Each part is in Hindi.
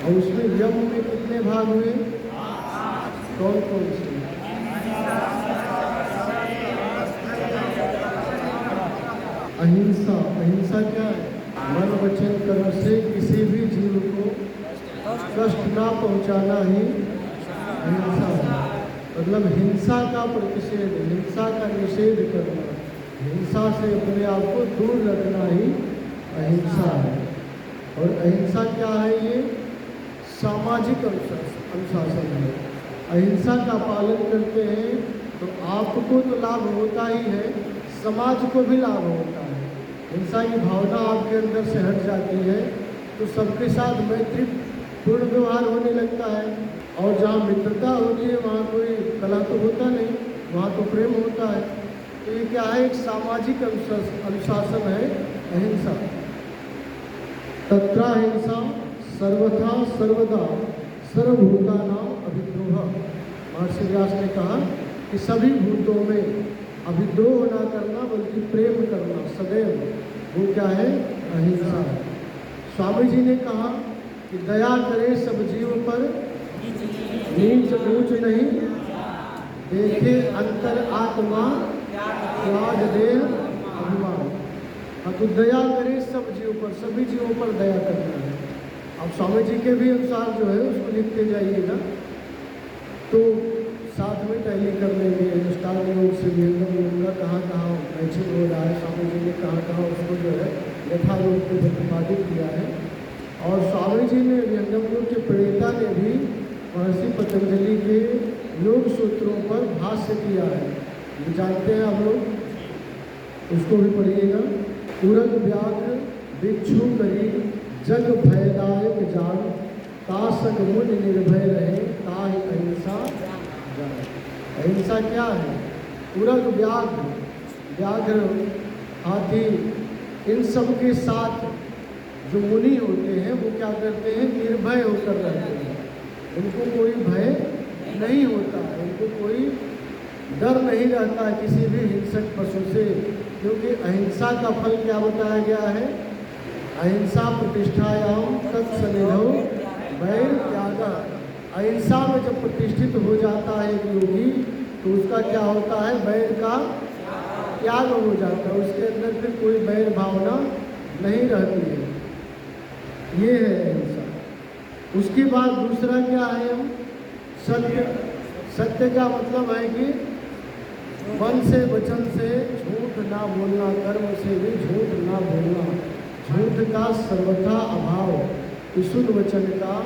और उसमें यम में कितने भाग हुए? कौन कौन से? अहिंसा। अहिंसा क्या है? मन वचन कर्म से किसी भी जीव को कष्ट ना पहुंचाना ही अहिंसा है। मतलब हिंसा का प्रतिषेध, हिंसा का निषेध करना, हिंसा से अपने आप को दूर रखना ही अहिंसा है। और अहिंसा क्या है? ये सामाजिक अनुशासन है। अहिंसा का पालन करते हैं तो आपको तो लाभ होता ही है, समाज को भी लाभ होता है। हिंसा की भावना आपके अंदर से हट जाती है तो सबके साथ मैत्री पूर्ण व्यवहार होने लगता है। और जहाँ मित्रता होती है वहाँ कोई कलह तो होता नहीं, वहाँ तो प्रेम होता है। तो ये क्या है? एक सामाजिक अनुशासन है अहिंसा। तत्राहिंसा सर्वथा सर्वदा सर्वभूतानां अभिद्रोह। महर्षि व्यास ने कहा कि सभी भूतों में अभिद्रोह ना करना बल्कि प्रेम करना सदैव, वो क्या है? अहिंसा है। स्वामी जी ने कहा कि दया करे सब जीव पर, नीच ऊंच नहीं, देखे अंतर आत्मा, त्याग देह अभिमान। हाँ, तो दया करे सब जीवों पर, सभी जीवों पर दया करना है। अब स्वामी जी के भी अनुसार जो है उसको लिखते जाइएगा तो साथ में टैली कर लेंगे। अनुष्ठान योग से विहंगम योग का कहाँ कहाँ मैचिंग हो रहा है, स्वामी जी ने कहाँ कहाँ उसको जो है यथारूप को प्रतिपादित किया है। और स्वामी जी ने विहंगम योग के प्रणेता ने भी महर्षि पतंजलि के योग सूत्रों पर भाष्य किया है, ये जानते हैं आप लोग, उसको भी पढ़िएगा। उरग व्याघ्र भिक्षु करी जग भयदायक जान, तासक मुनि निर्भय रहे ताहि अहिंसा जान। अहिंसा क्या है? उरग व्याघ्र, व्याघ्र हाथी, इन सब के साथ जो मुनि होते हैं वो क्या करते हैं? निर्भय होकर रहते हैं। उनको कोई भय नहीं होता है, उनको कोई डर नहीं रहता है किसी भी हिंसक पशु से, क्योंकि अहिंसा का फल क्या बताया गया है? अहिंसा प्रतिष्ठायाम तत्सनिधौ वैर त्यागा। अहिंसा में जब प्रतिष्ठित हो जाता है एक योगी तो उसका क्या होता है? वैर का त्याग हो जाता है, उसके अंदर फिर कोई वैर भावना नहीं रहती है। ये है अहिंसा। उसके बाद दूसरा क्या है? हम सत्य। सत्य का मतलब है कि मन से वचन से झूठ ना बोलना, कर्म से भी झूठ ना बोलना। झूठ का सर्वथा अभाव, विशुद्ध वचन का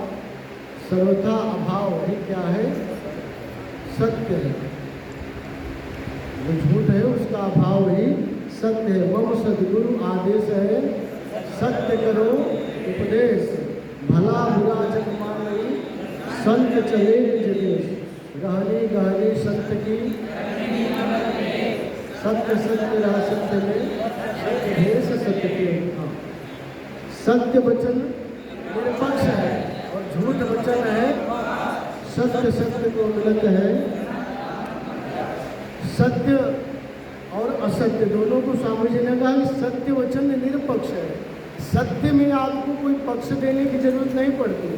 सर्वथा अभाव ही क्या है? सत्य है। जो झूठ है उसका अभाव ही सत्य है। मम सद्गुरु आदेश है सत्य करो उपदेश, भला बुरा जग मानई संत चले निज देश। गहनी गहनी संत की सत्य सत्य रहा सत्य में सत्य भेष सत्य के। हाँ, सत्य वचन निरपक्ष है और झूठ वचन है सत्य सत्य को मिलत है। सत्य और असत्य दोनों को स्वामी जी ने कहा कि सत्य वचन निरपक्ष है। सत्य में आपको कोई पक्ष देने की जरूरत नहीं पड़ती।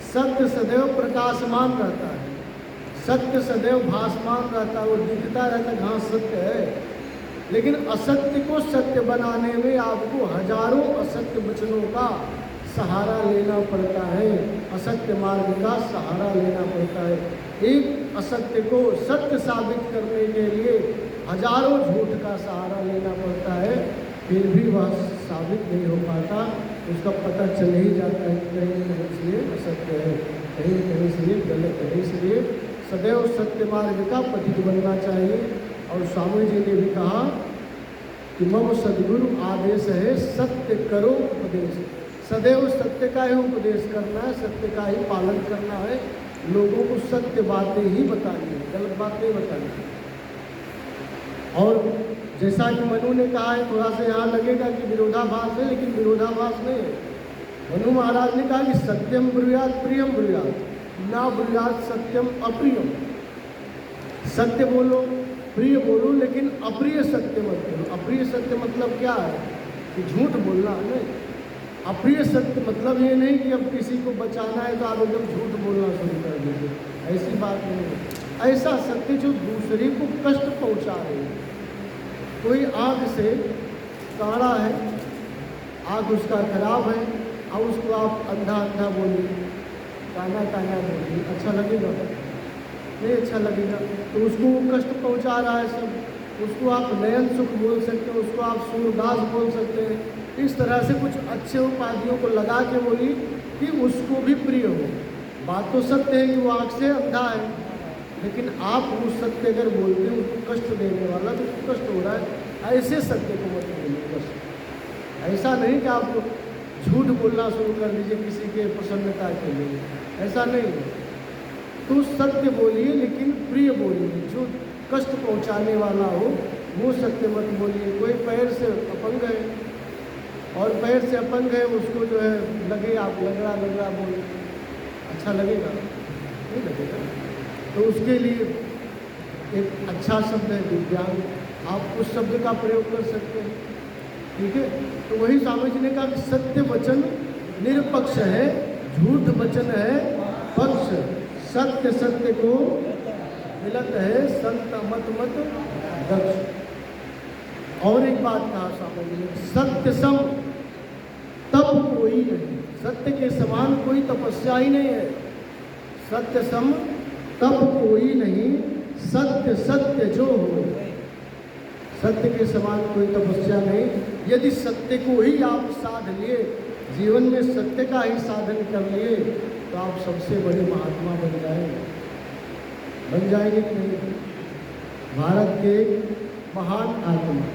सत्य सदैव प्रकाशमान रहता है, सत्य सदैव भासमान रहता है, वो दिखता रहता है हाँ सत्य है। लेकिन असत्य को सत्य बनाने में आपको हजारों असत्य वचनों का सहारा लेना पड़ता है, असत्य मार्ग का सहारा लेना पड़ता है। एक असत्य को सत्य साबित करने के लिए हजारों झूठ का सहारा लेना पड़ता है, फिर भी वह साबित नहीं हो पाता। उसका पता चल ही जाता है कि कहीं कहीं से ये असत्य है, कहीं कहीं से ये गलत है। इसलिए सदैव सत्य मार्ग का पथिक बनना चाहिए। और स्वामी जी ने भी कहा कि मम सद्गुरु आदेश है सत्य करो उपदेश। सदैव सत्य का ही उपदेश करना है, सत्य का ही पालन करना है, लोगों को सत्य बातें ही बतानी है, गलत बात नहीं बतानी है। और जैसा कि मनु ने कहा है, थोड़ा सा यहाँ लगेगा कि विरोधाभास है, लेकिन विरोधाभास नहीं है। मनु महाराज ने कहा कि सत्यम ब्रूयात प्रियम ब्रूयात, ना ब्रूयात सत्यम अप्रियम। सत्य बोलो, प्रिय बोलो, लेकिन अप्रिय सत्य मत बोलो। अप्रिय सत्य मतलब क्या है? कि झूठ बोलना नहीं। अप्रिय सत्य मतलब ये नहीं कि अब किसी को बचाना है तो आप एकदम झूठ बोलना शुरू कर दीजिए, ऐसी बात नहीं है। ऐसा सत्य जो दूसरे को कष्ट पहुंचा रहे है। कोई आग से काढ़ा है, आग उसका खराब है, अब उसको आप अंधा अंधा बोलिए, काना काना बोलिए, अच्छा लगेगा? नहीं अच्छा लगेगा। तो उसको वो कष्ट पहुंचा रहा है सब, उसको आप नयन सुख बोल सकते हो, उसको आप सूरदास बोल सकते हैं। इस तरह से कुछ अच्छे उपाधियों को लगा के बोलिए कि उसको भी प्रिय हो। बात तो सत्य है कि वो आँख से अंधा है, लेकिन आप वो सत्य अगर बोलते हैं उसको कष्ट देने वाला, तो उसको कष्ट हो रहा है। ऐसे सत्य को मत बोलिए बस। ऐसा नहीं कि आप झूठ बोलना शुरू कर दीजिए किसी के प्रसन्नता के लिए, ऐसा नहीं है। तो सत्य बोलिए लेकिन प्रिय बोलिए, जो कष्ट पहुंचाने वाला हो वो सत्य मत बोलिए। कोई पैर से अपंग है और पैर से अपंग है, उसको जो है लगे आप लगड़ा लगड़ा बोल, अच्छा लगेगा? नहीं लगेगा। तो उसके लिए एक अच्छा शब्द है विज्ञान, आप उस शब्द का प्रयोग कर सकते हैं, ठीक है। तो वही स्वामी जी ने कहा कि सत्य वचन निरपक्ष है, झूठ वचन है पक्ष, सत्य सत्य को मिलत है, संत मत मत दक्ष। और एक बात कहा स्वामी जी ने, सत्य सम तप कोई नहीं, सत्य के समान कोई तपस्या ही नहीं है। सत्य सम तप कोई नहीं, सत्य सत्य जो हो, सत्य के समान कोई तपस्या नहीं। यदि सत्य को ही आप साध लिए, जीवन में सत्य का ही साधन कर लिए, तो आप सबसे बड़े महात्मा बन जाएंगे कि नहीं? भारत के महान आत्मा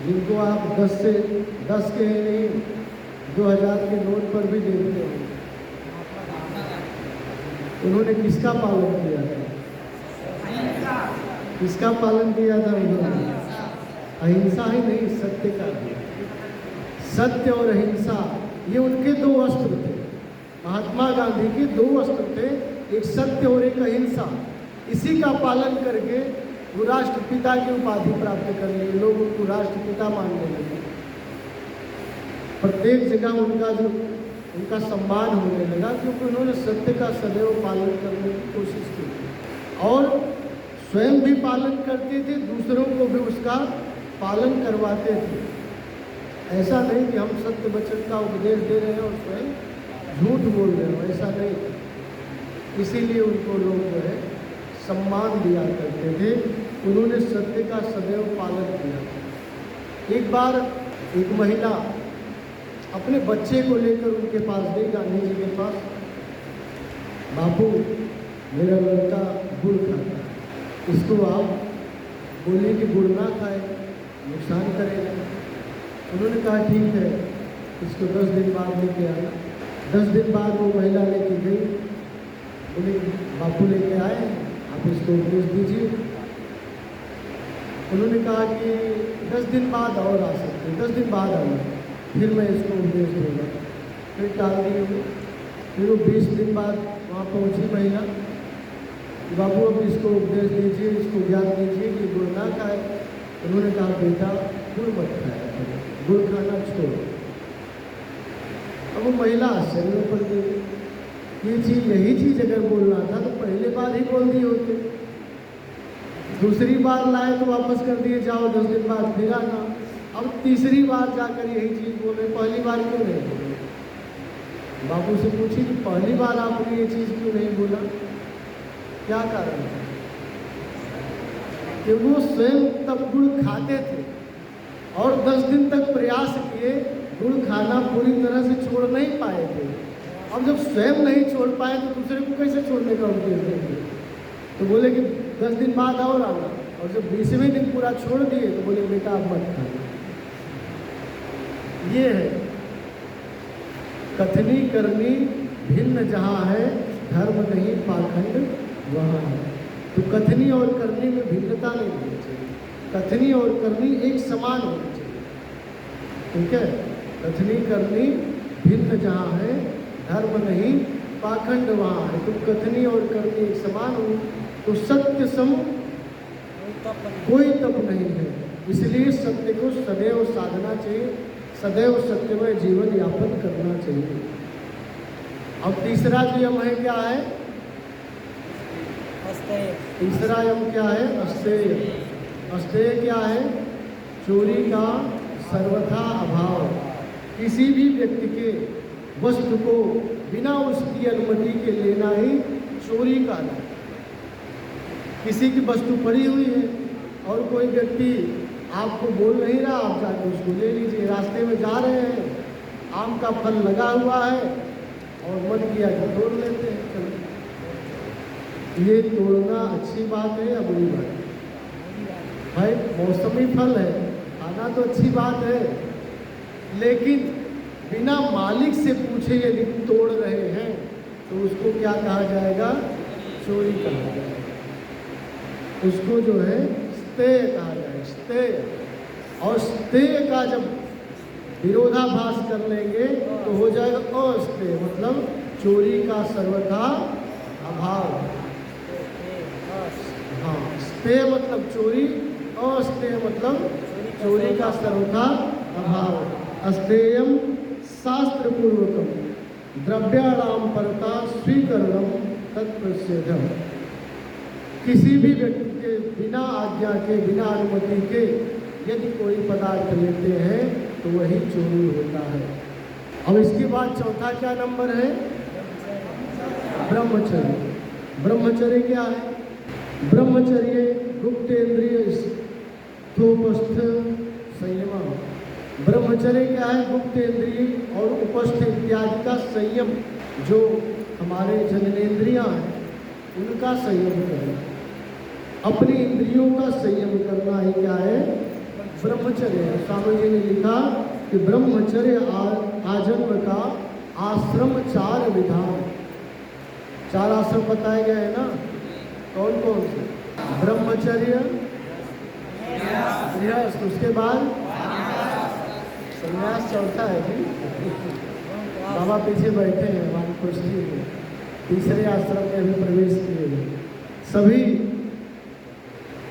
जिनको आप 10 से 10 के नहीं 2000 के नोट पर भी देखते हो, उन्होंने किसका पालन किया था? किसका पालन किया था उन्होंने? अहिंसा ही नहीं, सत्य का भी। सत्य और अहिंसा ये उनके दो अस्त्र थे। महात्मा गांधी के दो अस्त्र थे, एक सत्य और एक अहिंसा। इसी का पालन करके वो राष्ट्रपिता की उपाधि प्राप्त कर ली, लोग उनको राष्ट्रपिता मानने लगे। प्रत्येक जगह उनका सम्मान होने लगा, क्योंकि उन्होंने सत्य का सदैव पालन करने की कोशिश की और स्वयं भी पालन करते थे, दूसरों को भी उसका पालन करवाते थे। ऐसा नहीं कि हम सत्य वचन का उपदेश दे रहे हैं और स्वयं झूठ बोल रहे हो, ऐसा नहीं। इसीलिए उनको लोग जो है सम्मान दिया करते थे, उन्होंने सत्य का सदैव पालन किया। एक बार एक महिला अपने बच्चे को लेकर उनके पास गई, गांधी जी के पास। बापू मेरा लड़का गुड़ खाता है, इसको आप बोलिए कि गुड़ ना खाए, नुकसान करेगा। उन्होंने कहा ठीक है, इसको 10 दिन बाद लेके आना। 10 दिन बाद वो महिला लेके गई, बोले बापू लेके आए, आप इसको उपदेश दीजिए। उन्होंने कहा कि 10 दिन बाद और आ सकते हैं, 10 दिन बाद आना, फिर मैं इसको उपदेश दूँगा। फिर टाल दिए वो। फिर वो 20 दिन बाद वहाँ पहुँची महिला, बाबू अब इसको उपदेश दीजिए, इसको ज्ञान दीजिए कि गुड़ ना खाए। उन्होंने कहा बेटा गुड़ मत खाया, गुड़ खाना छोड़ो। अब वो महिला आश्चर्य में पड़ गई, यही चीज़ अगर बोलना था तो पहले बार ही बोल दिए होते। दूसरी बार लाए तो वापस कर दिए, जाओ 10 दिन बाद फिर आना। अब तीसरी बार जाकर यही चीज़ बोले, पहली बार क्यों नहीं बोले? बाबू से पूछी कि पहली बार आपने ये चीज़ क्यों नहीं बोला, क्या कारण है? कि वो स्वयं तब गुड़ खाते थे और 10 दिन तक प्रयास किए, गुड़ खाना पूरी तरह से छोड़ नहीं पाए थे। अब जब स्वयं नहीं छोड़ पाए तो दूसरे को कैसे छोड़ने का उपदेश देंगे? तो बोले कि 10 दिन बाद और आना, और जब 20वें दिन पूरा छोड़ दिए तो बोले बेटा आप मत खाना। ये है कथनी करनी भिन्न जहाँ है, धर्म नहीं पाखंड वहाँ है। तो कथनी और करनी में भिन्नता नहीं होनी चाहिए, कथनी और करनी एक समान होनी चाहिए, ठीक है। कथनी करनी भिन्न जहाँ है, धर्म नहीं पाखंड वहाँ है। तो कथनी और करनी एक समान हो, तो सत्य सम कोई तप नहीं है। इसलिए सत्य को सदैव साधना चाहिए, सदैव सत्यमय जीवन यापन करना चाहिए। अब तीसरा नियम है क्या है? तीसरा यम क्या है? अस्तेय। अस्तेय क्या है? चोरी का सर्वथा अभाव। किसी भी व्यक्ति के वस्तु को बिना उसकी अनुमति के लेना ही चोरी का है। किसी की वस्तु पड़ी हुई है और कोई व्यक्ति आपको बोल नहीं रहा, आप जाकर उसको ले लीजिए। रास्ते में जा रहे हैं, आम का फल लगा हुआ है और मन किया कि तोड़ लेते हैं। चलो, ये तोड़ना अच्छी बात है या बुरी बात है? भाई मौसमी फल है, खाना तो अच्छी बात है, लेकिन बिना मालिक से पूछे यदि तोड़ रहे हैं तो उसको क्या कहा जाएगा? चोरी कहा जाएगा। उसको जो है स्तेय कहा जाएगा, स्तेय। और स्तेय का जब विरोधाभास कर लेंगे तो हो जाएगा अस्तेय, मतलब चोरी का सर्वथा अभाव। हाँ, स्तेय मतलब चोरी, अस्तेय मतलब चोरी का सर्वथा अभाव। अस्तेयम शास्त्र पूर्वकम द्रव्याणाम परता स्वीकरणम तत्प्रसिद्धम। किसी भी व्यक्ति के बिना आज्ञा के, बिना अनुमति के यदि कोई पदार्थ लेते हैं तो वही चोरी होता है। अब इसके बाद चौथा क्या नंबर है? ब्रह्मचर्य। ब्रह्मचर्य क्या है? ब्रह्मचर्य गुप्तेन्द्रिय स्थोपस्थ संयम। ब्रह्मचर्य क्या है? गुप्तेन्द्रिय और उपस्थ इत्यादि का संयम। जो हमारे जननेन्द्रियां हैं उनका संयम करना, अपनी इंद्रियों का संयम करना ही क्या है? ब्रह्मचर्य है। स्वामी जी ने लिखा कि ब्रह्मचर्य आजन्म का आश्रम 4 विधान। 4 आश्रम बताए गए हैं ना, कौन कौन से? ब्रह्मचर्य, गृहस्थ, उसके बाद संन्यास चौथा है जी। बाबा पीछे बैठे हैं, वानप्रस्थी में तीसरे आश्रम में अभी प्रवेश किए। सभी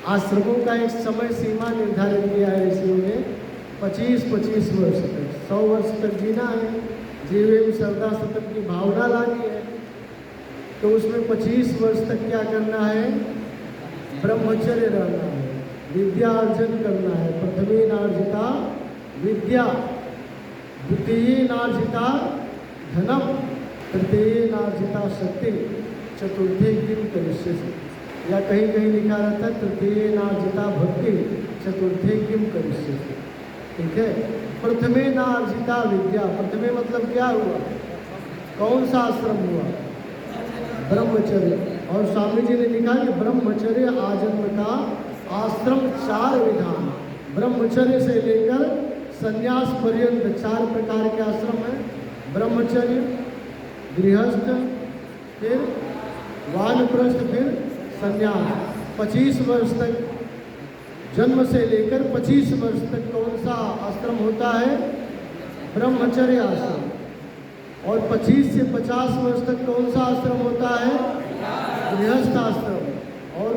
आश्रमों का एक समय सीमा निर्धारित किया है ऋषियों ने, 25-25 वर्ष तक, 100 वर्ष तक जीना है। जीवे में श्रद्धा सतत की भावना लानी है, तो उसमें 25 वर्ष तक क्या करना है? ब्रह्मचर्य रहना है, विद्या अर्जन करना है। प्रथमे नार्जिता विद्या, द्वितीय नार्जिता धनम, तृतीय नार्जिता शक्ति, चतुर्थे किम करिष्यसि। या कहीं कहीं लिखा रहता है तृतीय नार्जिता भक्ति, चतुर्थे किम करिष्यसि। ठीक है, प्रथमे नार्जिता विद्या। प्रथमे मतलब क्या हुआ? कौन सा आश्रम हुआ? ब्रह्मचर्य। और स्वामी जी ने लिखा कि ब्रह्मचर्य आजन्म का आश्रम 4 विधान। ब्रह्मचर्य से लेकर संन्यास पर्यंत 4 प्रकार के आश्रम हैं। ब्रह्मचर्य, गृहस्थ, फिर वानप्रस्थ, फिर संन्यास। 25 वर्ष तक, जन्म से लेकर 25 वर्ष तक कौन सा आश्रम होता है? ब्रह्मचर्य आश्रम। और 25 से 50 वर्ष तक कौन सा आश्रम होता है? गृहस्थ आश्रम। और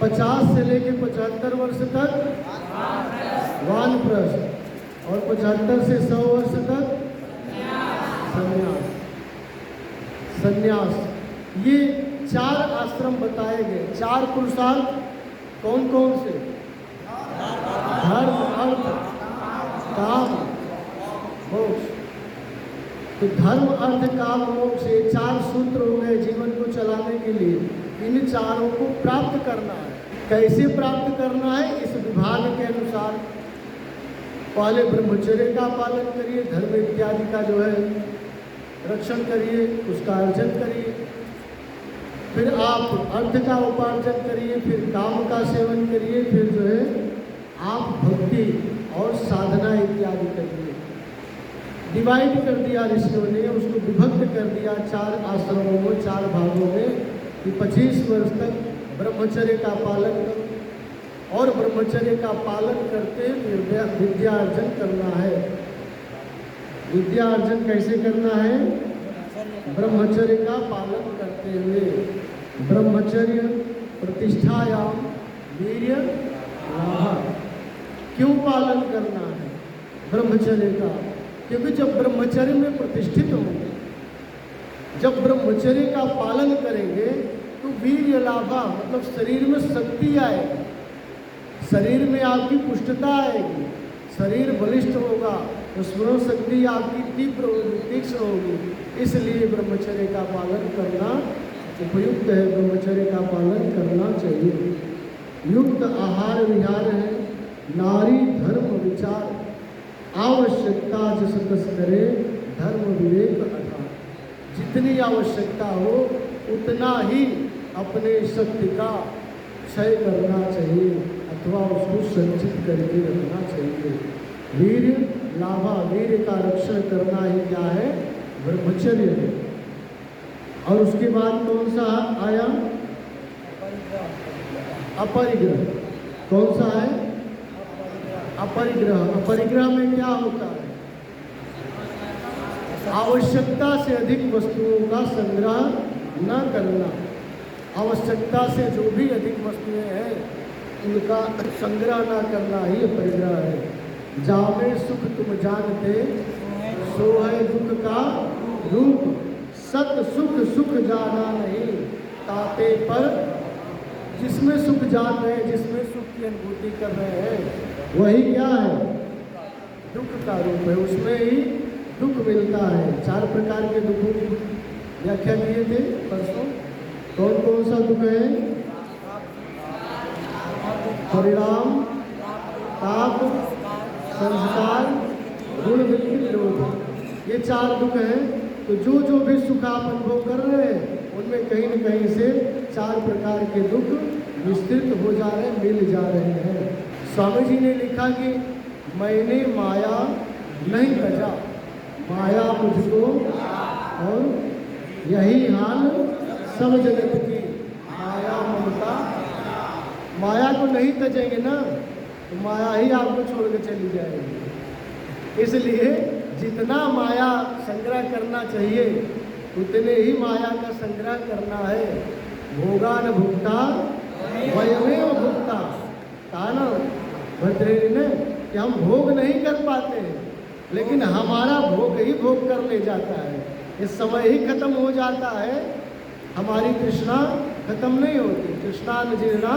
50 से लेकर 75 वर्ष तक वानप्रस्थ। और 75 से 100 वर्ष तक संन्यास। संन्यास, ये 4 आश्रम बताए गए। 4 पुरुषार्थ कौन कौन से? धर्म, अर्थ, काम, मोक्ष। तो धर्म, अर्थ, काम, मोक्ष, ये 4 सूत्र हो गए जीवन को चलाने के लिए। इन चारों को प्राप्त करना है। कैसे प्राप्त करना है? इस विभाग के अनुसार। पहले ब्रह्मचर्य का पालन करिए, धर्म इत्यादि का जो है रक्षण करिए, उसका अर्जन करिए। फिर आप अर्थ का उपार्जन करिए, फिर काम का सेवन करिए, फिर जो है आप भक्ति और साधना इत्यादि करिए। डिवाइड कर दिया ऋषियों ने, उसको विभक्त कर दिया 4 आश्रमों में, 4 भागों में, कि 25 वर्ष तक ब्रह्मचर्य का पालन करो और ब्रह्मचर्य का पालन करते विद्या अर्जन करना है। विद्या अर्जन कैसे करना है? ब्रह्मचर्य का पालन करते हुए। ब्रह्मचर्य प्रतिष्ठायाम वीर्य लाभ। क्यों पालन करना है? ब्रह्मचर्य का, क्योंकि जब ब्रह्मचर्य में प्रतिष्ठित होंगे, जब ब्रह्मचर्य का पालन करेंगे तो वीर्य लाभा मतलब शरीर में शक्ति आएगी, शरीर में आपकी पुष्टता आएगी, शरीर बलिष्ठ होगा, स्मरण शक्ति आपकी तीव्र होगी, तीक्ष्ण होगी। इसलिए ब्रह्मचर्य का पालन करना उपयुक्त है, ब्रह्मचर्य का पालन करना चाहिए। युक्त आहार विहार है, नारी धर्म विचार, आवश्यकता जस तस करे, धर्म विवेक अठार। जितनी आवश्यकता हो उतना ही अपने शक्ति का क्षय करना चाहिए अथवा उसको संचित करके रखना चाहिए। वीर्य लाभा, वीर्य का रक्षण करना ही क्या है? ब्रह्मचर्य है। और उसके बाद कौन सा आया? अपरिग्रह। कौन सा है? अपरिग्रह। अपरिग्रह में क्या होता है? आवश्यकता से अधिक वस्तुओं का संग्रह न करना। आवश्यकता से जो भी अधिक वस्तुएं हैं उनका संग्रह न करना ही अपरिग्रह है। जामे सुख तुम जानते, सो है दुख का रूप, सत सुख सुख जाना नहीं, ताते पर। जिसमें सुख जान रहे हैं, जिसमें सुख की अनुभूति कर रहे हैं, वही क्या है? दुख का रूप है, उसमें ही दुख मिलता है। 4 प्रकार के दुखों की व्याख्या किए थे परसों। कौन कौन सा दुख है? परिणाम, ताप, संस्कार, गुण वृत्ति, निरोध। ये 4 दुख हैं। तो जो भी सुख आप अनुभव कर रहे हैं उनमें कहीं न कहीं से 4 प्रकार के दुख विस्तृत हो जा रहे हैं, मिल जा रहे हैं। स्वामी जी ने लिखा कि मैंने माया नहीं तजा, माया मुझको, और यही हाल सब जगत की, माया ममता। माया को नहीं तजेंगे ना तो माया ही आपको छोड़ के चली जाएगी। इसलिए जितना माया संग्रह करना चाहिए उतने ही माया का संग्रह करना है। भोगान भुक्ता वयमेव भुक्ता। कहा ना भद्रेरी ने कि हम भोग नहीं कर पाते हैं, लेकिन हमारा भोग ही भोग कर ले जाता है। इस समय ही खत्म हो जाता है, हमारी तृष्णा खत्म नहीं होती। तृष्णा न जीर्णा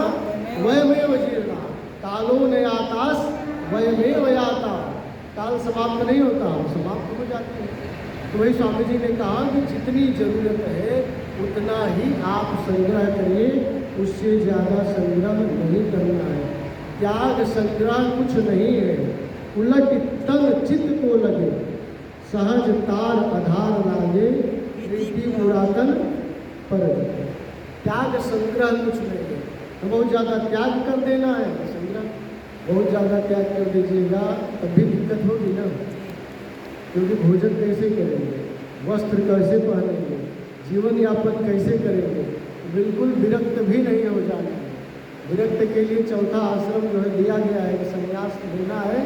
वयमेव जीर्णा, कालो न यातास वयमेव याता। काल समाप्त नहीं होता, हम समाप्त हो जाते हैं। तो वही स्वामी जी ने कहा कि जितनी जरूरत है उतना ही आप संग्रह करिए, उससे ज़्यादा संग्रह नहीं करना है। त्याग संग्रह कुछ नहीं है। उलट तंग चित्त को लगे, सहज तार आधार लागे, प्रीति पुरातन पर। त्याग संग्रह कुछ नहीं है। तो बहुत ज़्यादा त्याग कर देना है, संग्रह बहुत ज़्यादा त्याग कर दीजिएगा तब भी दिक्कत होगी ना। क्योंकि भोजन कैसे करेंगे, वस्त्र कैसे पहनेंगे, जीवन यापन कैसे करेंगे? बिल्कुल विरक्त भी नहीं हो जाना है। विरक्त के लिए चौथा आश्रम जो है दिया गया है कि संन्यास लेना है,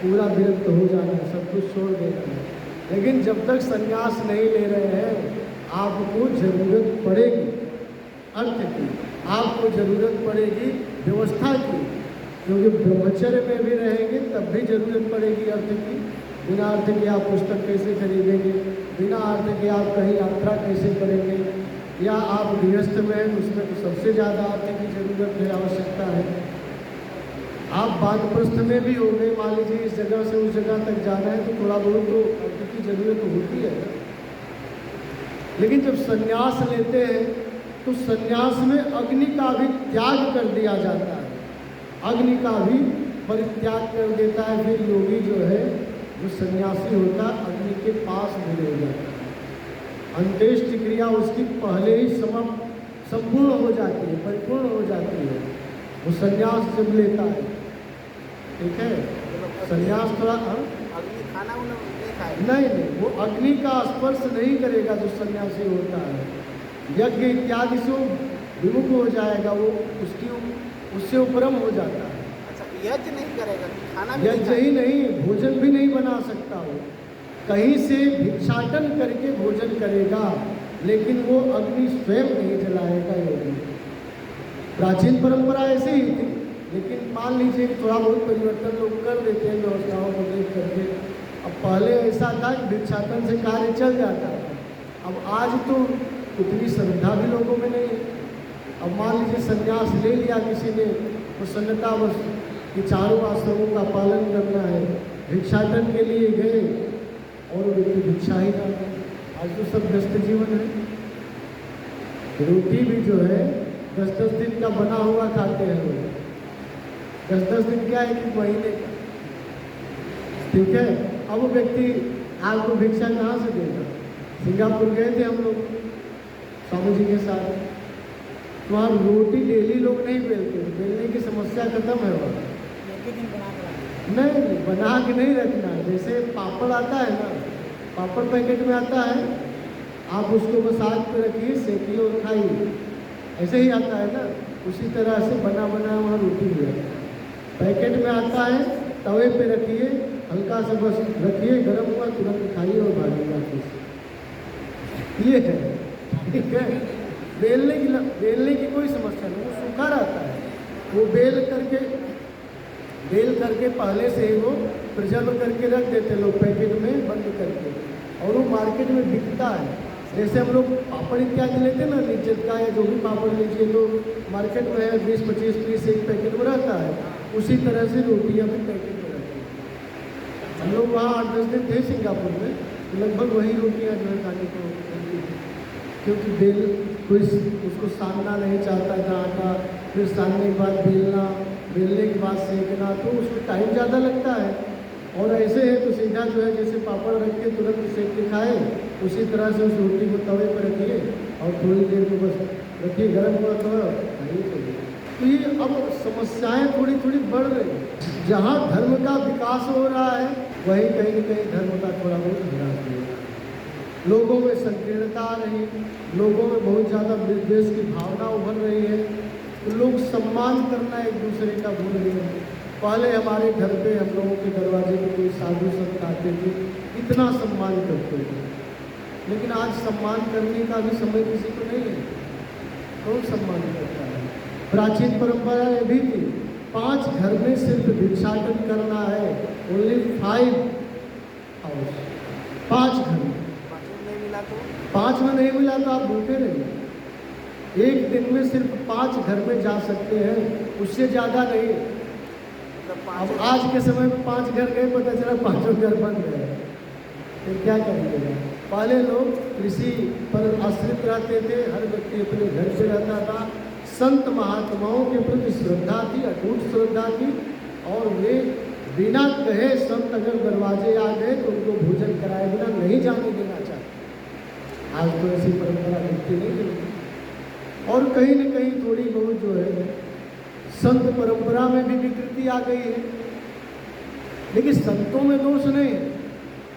पूरा विरक्त हो जाना है, सब कुछ छोड़ देना है। लेकिन जब तक संन्यास नहीं ले रहे हैं आपको जरूरत पड़ेगी अर्थ की, आपको जरूरत पड़ेगी व्यवस्था की। क्योंकि ब्रह्मचर्य में भी रहेंगे तब भी जरूरत पड़ेगी अर्थ की। बिना अर्थ के आप पुस्तक कैसे खरीदेंगे? बिना अर्थ के आप कहीं यात्रा कैसे करेंगे? या आप गृहस्थ में हैं उसमें तो सबसे ज़्यादा अर्थ की जरूरत है, आवश्यकता है। आप वानप्रस्थ में भी हो गए, मान लीजिए इस जगह से उस जगह तक जाना है तो थोड़ा बहुत तो अर्थ की जरूरत होती है। लेकिन जब संन्यास लेते हैं तो संन्यास में अग्नि का भी त्याग कर दिया जाता है, अग्नि का भी परित्याग कर देता है। फिर योगी जो है जो सन्यासी होता है अग्नि के पास भी नहीं जाता। अंत्येष्टि क्रिया उसकी पहले ही संपूर्ण हो जाती है, परिपूर्ण हो जाती है वो संन्यास जब लेता है। ठीक है, संन्यास थोड़ा अग्नि खाना नहीं, वो अग्नि का स्पर्श नहीं करेगा जो सन्यासी होता है। यज्ञ इत्यादि से विमुख हो जाएगा, वो उससे उपरम हो जाता है। अच्छा, यज्ञ नहीं करेगा, खाना भी यज्ञ ही नहीं, भोजन भी नहीं बना सकता वो। कहीं से भिक्षाटन करके भोजन करेगा, लेकिन वो अग्नि स्वयं नहीं जलाएगा योगी। प्राचीन परंपरा ऐसे ही थी लेकिन मान लीजिए कि थोड़ा बहुत परिवर्तन लोग कर देते हैं व्यवस्थाओं को देख करके। अब पहले ऐसा था कि भिक्षाटन से कार्य चल जाता था, अब आज तो उतनी श्रद्धा भी लोगों में नहीं है। अब मान लीजिए संन्यास ले लिया किसी ने, प्रसन्नतावश कि चारों आश्रमों का पालन करना है, भिक्षाटन के लिए गए और वो व्यक्ति भिक्षा ही करता है। आज तो सब व्यस्त जीवन है, रोटी भी जो है 10-10 दिन का बना हुआ खाते हैं लोग। 10-10 दिन क्या है कि महीने का, ठीक है। अब वो व्यक्ति आपको भिक्षा कहाँ से देगा? सिंगापुर गए थे हम लोग स्वामी जी के साथ, तो वहाँ रोटी डेली लोग नहीं बेलते, बेलने की समस्या खत्म है वहाँ। नहीं, बना के नहीं रखना। जैसे पापड़ आता है ना, पापड़ पैकेट में आता है, आप उसको बस आग पे रखिए, सेकिए और खाइए, ऐसे ही आता है ना। उसी तरह से बना बना वहाँ रोटी भी है, पैकेट में आता है, तवे पे रखिए, हल्का सा बस रखिए, गर्म हुआ तुरंत खाइए और भागिए वापस। ये है, ठीक है। बेलने की कोई समस्या नहीं, वो सूखा रहता है, वो बेल करके पहले से ही वो प्रिजर्व करके रख देते लोग पैकेट में बंद करके, और वो मार्केट में बिकता है। जैसे हम लोग पापड़ इत्यादि लेते हैं ना, निश्चित का या जो भी पापड़ लीजिए तो मार्केट में 20-25 पीस एक पैकेट में रहता है, उसी तरह से रोटियाँ भी पैकेट में रहती हैं। हम लोग वहाँ 8-10 दिन थे सिंगापुर में, लगभग वही रोटियाँ जो है खाने को मिलती थी, क्योंकि कोई उसको सानना नहीं चाहता था आटा, फिर सानने के बाद बेलने के बाद सेकना, तो उसमें टाइम ज़्यादा लगता है। और ऐसे है तो सीधा जो है जैसे पापड़ रख के तुरंत सेक के खाए, उसी तरह से उस रोटी को तवे पर रखिए और थोड़ी देर में बस रखिए, गर्म हुआ तो खाइए चलिए। तो ये अब समस्याएं थोड़ी थोड़ी बढ़ रही हैं। जहाँ धर्म का विकास हो रहा है वहीं कहीं न कहीं धर्म का थोड़ा बहुत विकास हो रहा है। लोगों में संकीर्णता आ रही है, लोगों में बहुत ज़्यादा विद्वेष की भावना उभर रही है, तो लोग सम्मान करना एक दूसरे का भूल रहे हैं। पहले हमारे घर पे हम लोगों के दरवाजे पे कोई साधु संत आते थे, इतना सम्मान करते थे, लेकिन आज सम्मान करने का भी समय किसी को नहीं है। कौन सम्मान करता है? प्राचीन परंपरा ये भी थी, 5 घर में सिर्फ भिक्षाटन करना है, ओनली 5 हाउस, 5 घर में। 5 में नहीं मिला तो आप भूखे रहिए। एक दिन में सिर्फ 5 घर में जा सकते हैं, उससे ज़्यादा नहीं। अब आज के समय में 5 घर गए, पता चला 5 घर बन गए, फिर क्या करिएगा? पहले लोग कृषि पर आश्रित रहते थे, हर व्यक्ति अपने घर से रहता था, संत महात्माओं के प्रति श्रद्धा थी, अटूट श्रद्धा थी, और वे बिना कहे संत अगर दरवाजे आ गए तो उनको भोजन कराए बिना नहीं जाने देना चाहते। आज तो ऐसी परंपरा दिखती नहीं है, और कहीं न कहीं थोड़ी बहुत जो है संत परंपरा में भी विकृति आ गई है। लेकिन संतों में दोष नहीं है,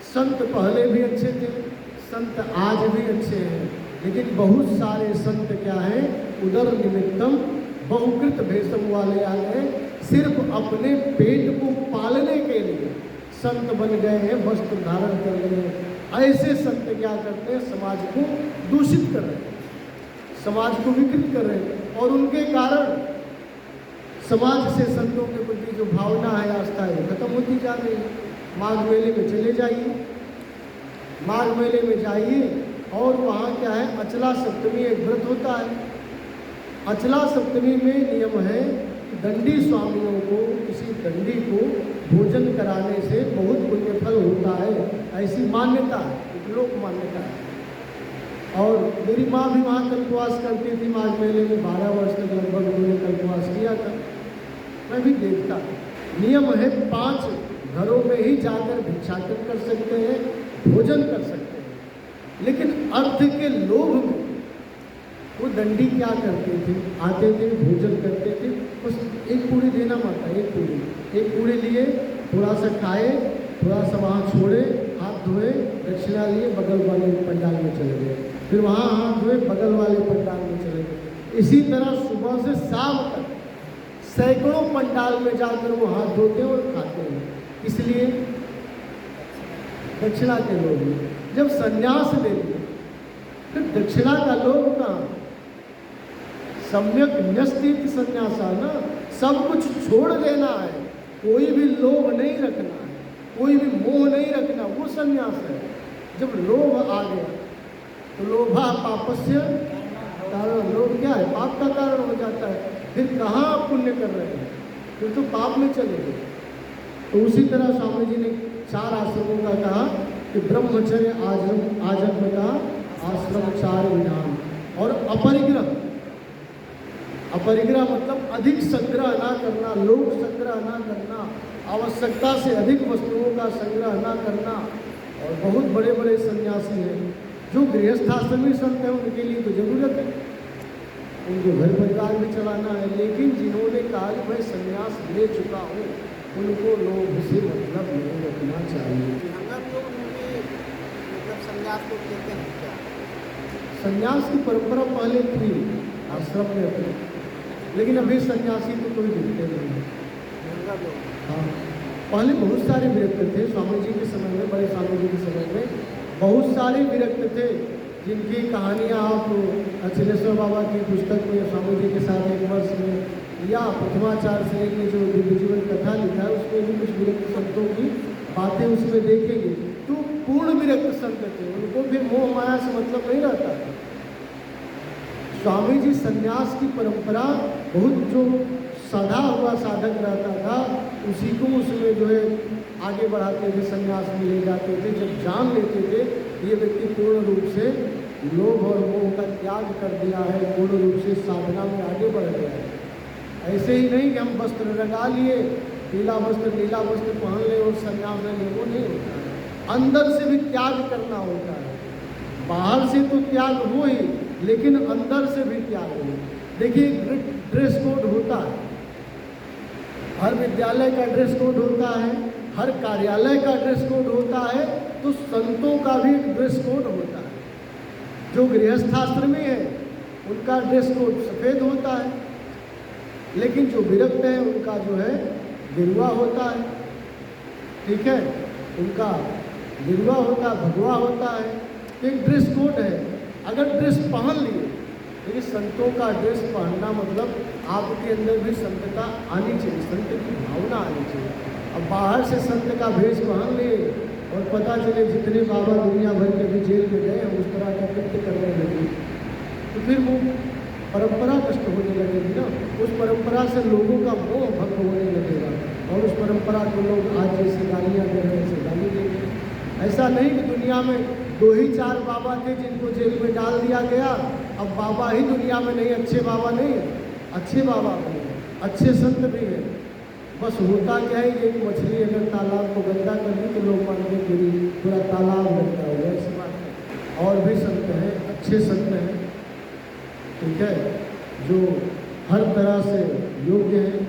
संत पहले भी अच्छे थे, संत आज भी अच्छे हैं, लेकिन बहुत सारे संत क्या हैं, उदर निमित्तम बहुकृत भेषम वाले आ गए, सिर्फ अपने पेट को पालने के लिए संत बन गए हैं, वस्त्र धारण कर रहे हैं। ऐसे संत क्या करते हैं, समाज को दूषित कर रहे हैं, समाज को विकृत कर रहे हैं, और उनके कारण समाज से संतों के प्रति जो भावना है, आस्था है, खत्म होती जा रही है। माघ मेले में चले जाइए, माघ मेले में जाइए, और वहाँ क्या है, अचला सप्तमी एक व्रत होता है। अचला सप्तमी में नियम है कि दंडी स्वामियों को, किसी दंडी को भोजन कराने से बहुत पुण्यफल होता है, ऐसी मान्यता है, एक लोक मान्यता है। और मेरी माँ भी वहाँ कल्पवास करती थी माघ मेले में, 12 वर्ष तक लगभग उन्होंने कल्पवास किया था, मैं भी देखता। नियम है 5 घरों में ही जाकर भिक्षाटन कर सकते हैं, भोजन कर सकते हैं, लेकिन अर्थ के लोभ में वो दंडी क्या करते थे, आते थे, भोजन करते थे, बस एक पूरी देना माता, एक पूरी लिए, थोड़ा सा खाए, थोड़ा सा वहाँ छोड़े, हाथ धोए, दक्षिणा लिए, बगल वाले पंडाल में चले गए, फिर वहाँ हाथ धोए, बगल वाले पंडाल में चले गए। इसी तरह सुबह से शाम तक सैकड़ों पंडाल में जाकर वो हाथ धोते हैं और खाते हैं, इसलिए दक्षिणा के लोग। जब संन्यास ले लिए फिर दक्षिणा का लोग कहाँ? सम्यक न्यस्तीत संन्यासा ना, सब कुछ छोड़ देना है, कोई भी लोभ नहीं रखना है, कोई भी मोह नहीं रखना, वो संन्यास है। जब लोभ आ गया तो लोभा पापस्य कारण, लोभ क्या है? पाप का कारण हो जाता है। फिर कहाँ आप पुण्य कर रहे हैं? फिर तो पाप में चले गए। तो उसी तरह स्वामी जी ने 4 आश्रमों का कहा कि ब्रह्मचर्य आजन्मता आश्रम 4 विधान, और अपरिग्रह, अपरिग्रह मतलब अधिक संग्रह ना करना, लोक संग्रह ना करना, आवश्यकता से अधिक वस्तुओं का संग्रह ना करना। और बहुत बड़े बड़े सन्यासी हैं जो गृहस्थाश्रमी संत हैं, उनके लिए तो जरूरत है, उनको घर परिवार भी चलाना है। लेकिन जिन्होंने कहा कि मैं संन्यास ले चुका हूँ, उनको लोभ से मतलब नहीं रखना चाहिए। हम लोग मतलब संन्यास को लेते हैं क्या? संन्यास की परंपरा पहले थी आश्रम में अपने, लेकिन अभी सन्यासी तो कोई दिखते नहीं है। हाँ, पहले बहुत सारे विरक्त थे स्वामी जी के समय में, बड़े स्वामी जी के समय में बहुत सारे विरक्त थे, जिनकी कहानियाँ आप अचलेश्वर बाबा की पुस्तक में स्वामी जी के साथ 1 वर्ष में, या प्रथमाचार्य से की जो दिव्य जीवन कथा लिखा है उसमें भी कुछ विरक्त संतों की बातें उसमें देखेंगे। तो पूर्ण विरक्त संत थे, उनको फिर मोह माया से मतलब नहीं रहता था। स्वामी जी संन्यास की परंपरा बहुत जो साधा हुआ साधक रहता था, उसी को उसमें जो है आगे बढ़ाते थे, संन्यास में ले जाते थे। जब जान लेते थे ये व्यक्ति पूर्ण रूप से लोभ और मोह का त्याग कर दिया है, पूर्ण रूप से साधना में आगे बढ़ गया है। ऐसे ही नहीं कि हम वस्त्र लगा लिए, पीला वस्त्र नीला वस्त्र पहन ले और संन्यास ले ले, वो नहीं होता है। अंदर से भी त्याग करना होता है। बाहर से तो त्याग हो ही, लेकिन अंदर से भी त्याग हो। देखिए ड्रेस कोड होता है, हर विद्यालय का ड्रेस कोड होता है, हर कार्यालय का ड्रेस कोड होता है, तो संतों का भी ड्रेस कोड होता है। जो गृहस्थाश्रमी है उनका ड्रेस कोड सफ़ेद होता है, लेकिन जो विरक्त है उनका जो है गिरुआ होता है। ठीक है, उनका गिरुआ होता है, भगवा होता है। एक ड्रेस कोड है। अगर ड्रेस पहन लिए, लेकिन संतों का ड्रेस पहनना मतलब आपके अंदर भी संतता आनी चाहिए, संत की भावना आनी चाहिए। अब बाहर से संत का भेष पहन लिए और पता चले जितने बाबा दुनिया भर के भी जेल में गए उस तरह का कृत्य करने लगे, तो फिर वो परंपरा नष्ट होने लगेगी ना। उस परंपरा से लोगों का मोह भंग होने लगेगा, और उस परंपरा को लोग आज जैसे गालियाँ दे रहे हैं गाली देंगे। ऐसा नहीं कि दुनिया में 2 ही 4 बाबा थे जिनको जेल में डाल दिया गया। अब बाबा ही दुनिया में नहीं, अच्छे बाबा नहीं, अच्छे बाबा भी हैं, अच्छे संत भी हैं। बस होता क्या है कि एक मछली अगर तालाब को गंदा कर दी तो लोग मानते पूरा तालाब गंदा हो गया, ऐसी बात है। और भी संत हैं, अच्छे संत हैं, ठीक है, जो हर तरह से योग्य हैं।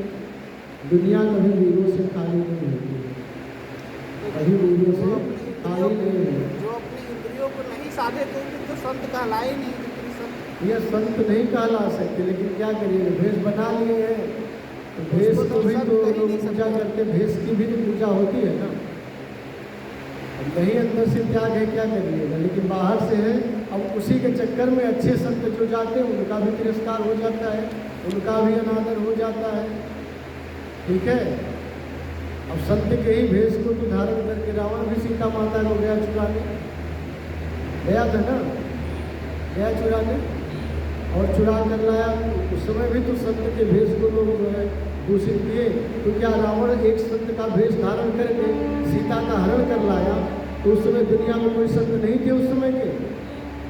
दुनिया कभी वीरों से खाली नहीं होती, कभी वीरों से खाली नहीं होती। जो अपनी इंद्रियों को नहीं साधे तो संत कहलाए नहीं। यह संत नहीं कहला सकते, लेकिन क्या करिए, भेष बना लिए हैं तो भेष को भी तो लोग पूजा करते, भेष की भी तो पूजा होती है ना। अब नहीं अंदर से त्याग है, क्या करिएगा। लेकिन बाहर से है, अब उसी के चक्कर में अच्छे संत जो जाते हैं उनका भी तिरस्कार हो जाता है, उनका भी अनादर हो जाता है। ठीक है, अब संत के ही भेष को तो धारण करके रावण भी सीता माता को गया चुराने, गया था ना, गया चुराने और चुरा कर लाया। उस समय भी तो संत के भेष को लोग जो है दूषित किए। तो क्या रावण एक संत का भेष धारण करके सीता का हरण कर लाया, तो उस समय दुनिया में कोई संत नहीं थे उस समय के।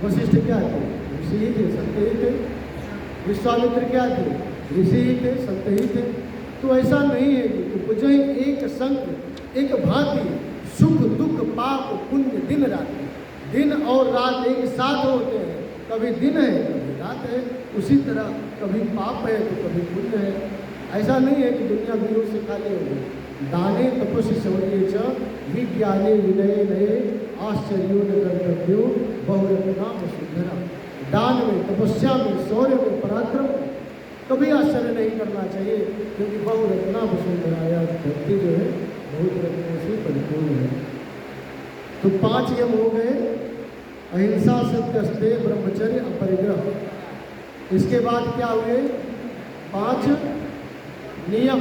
वशिष्ठ क्या थे? ऋषि ही थे, संत ही थे। विश्वामित्र क्या थे? ऋषि ही थे, संत ही थे। तो ऐसा नहीं है कि उपजय एक संग एक भांति, सुख दुख पाप पुण्य दिन रात, दिन और रात एक साथ होते हैं। कभी दिन है कभी रात है, उसी तरह कभी पाप है तो कभी पुण्य है। ऐसा नहीं है कि दुनिया वीरों से खाली हो गई। दाने तपस्या शौर्य च विज्ञाने विनय नये आश्चर्यो न कर्तव्यो बहुरत्ना वसुंधरा। दान में, तपस्या में, शौर्य में, पराक्रम में कभी आश्चर्य नहीं करना चाहिए, क्योंकि बहुरत्ना वसुंधरा, यह धरती जो है बहुत रत्नों से परिपूर्ण है। तो 5 यम हो गए, अहिंसा, सत्यस्तेय, ब्रह्मचर्य, अपरिग्रह। इसके बाद क्या हुए? 5 नियम,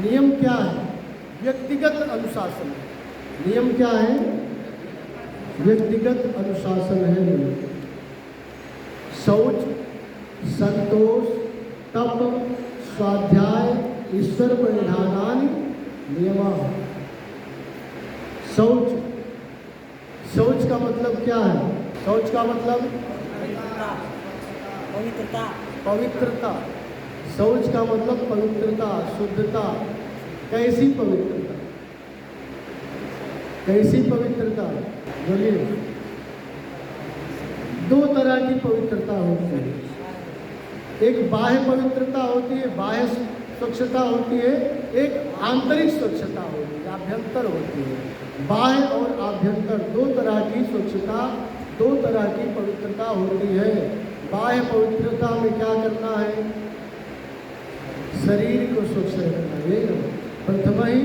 नियम क्या है? व्यक्तिगत अनुशासन। नियम क्या है? व्यक्तिगत अनुशासन है नियम। शौच, संतोष, तप, स्वाध्याय, ईश्वर परिधानानि नियमाः। शौच, शौच का मतलब क्या है? शौच का मतलब पवित्रता। पवित्रता। शौच का मतलब पवित्रता, शुद्धता। कैसी पवित्रता? कैसी पवित्रता? बोलिए। दो तरह की पवित्रता होती है। एक बाह्य पवित्रता होती है, बाह्य स्वच्छता होती है। एक आंतरिक स्वच्छता होती है, आभ्यंतर होती है। बाह्य और आभ्यंतर दो तरह की स्वच्छता, दो तरह की पवित्रता होती है। बाह्य पवित्रता में क्या करना है? शरीर को स्वच्छ रखना है। प्रथम ही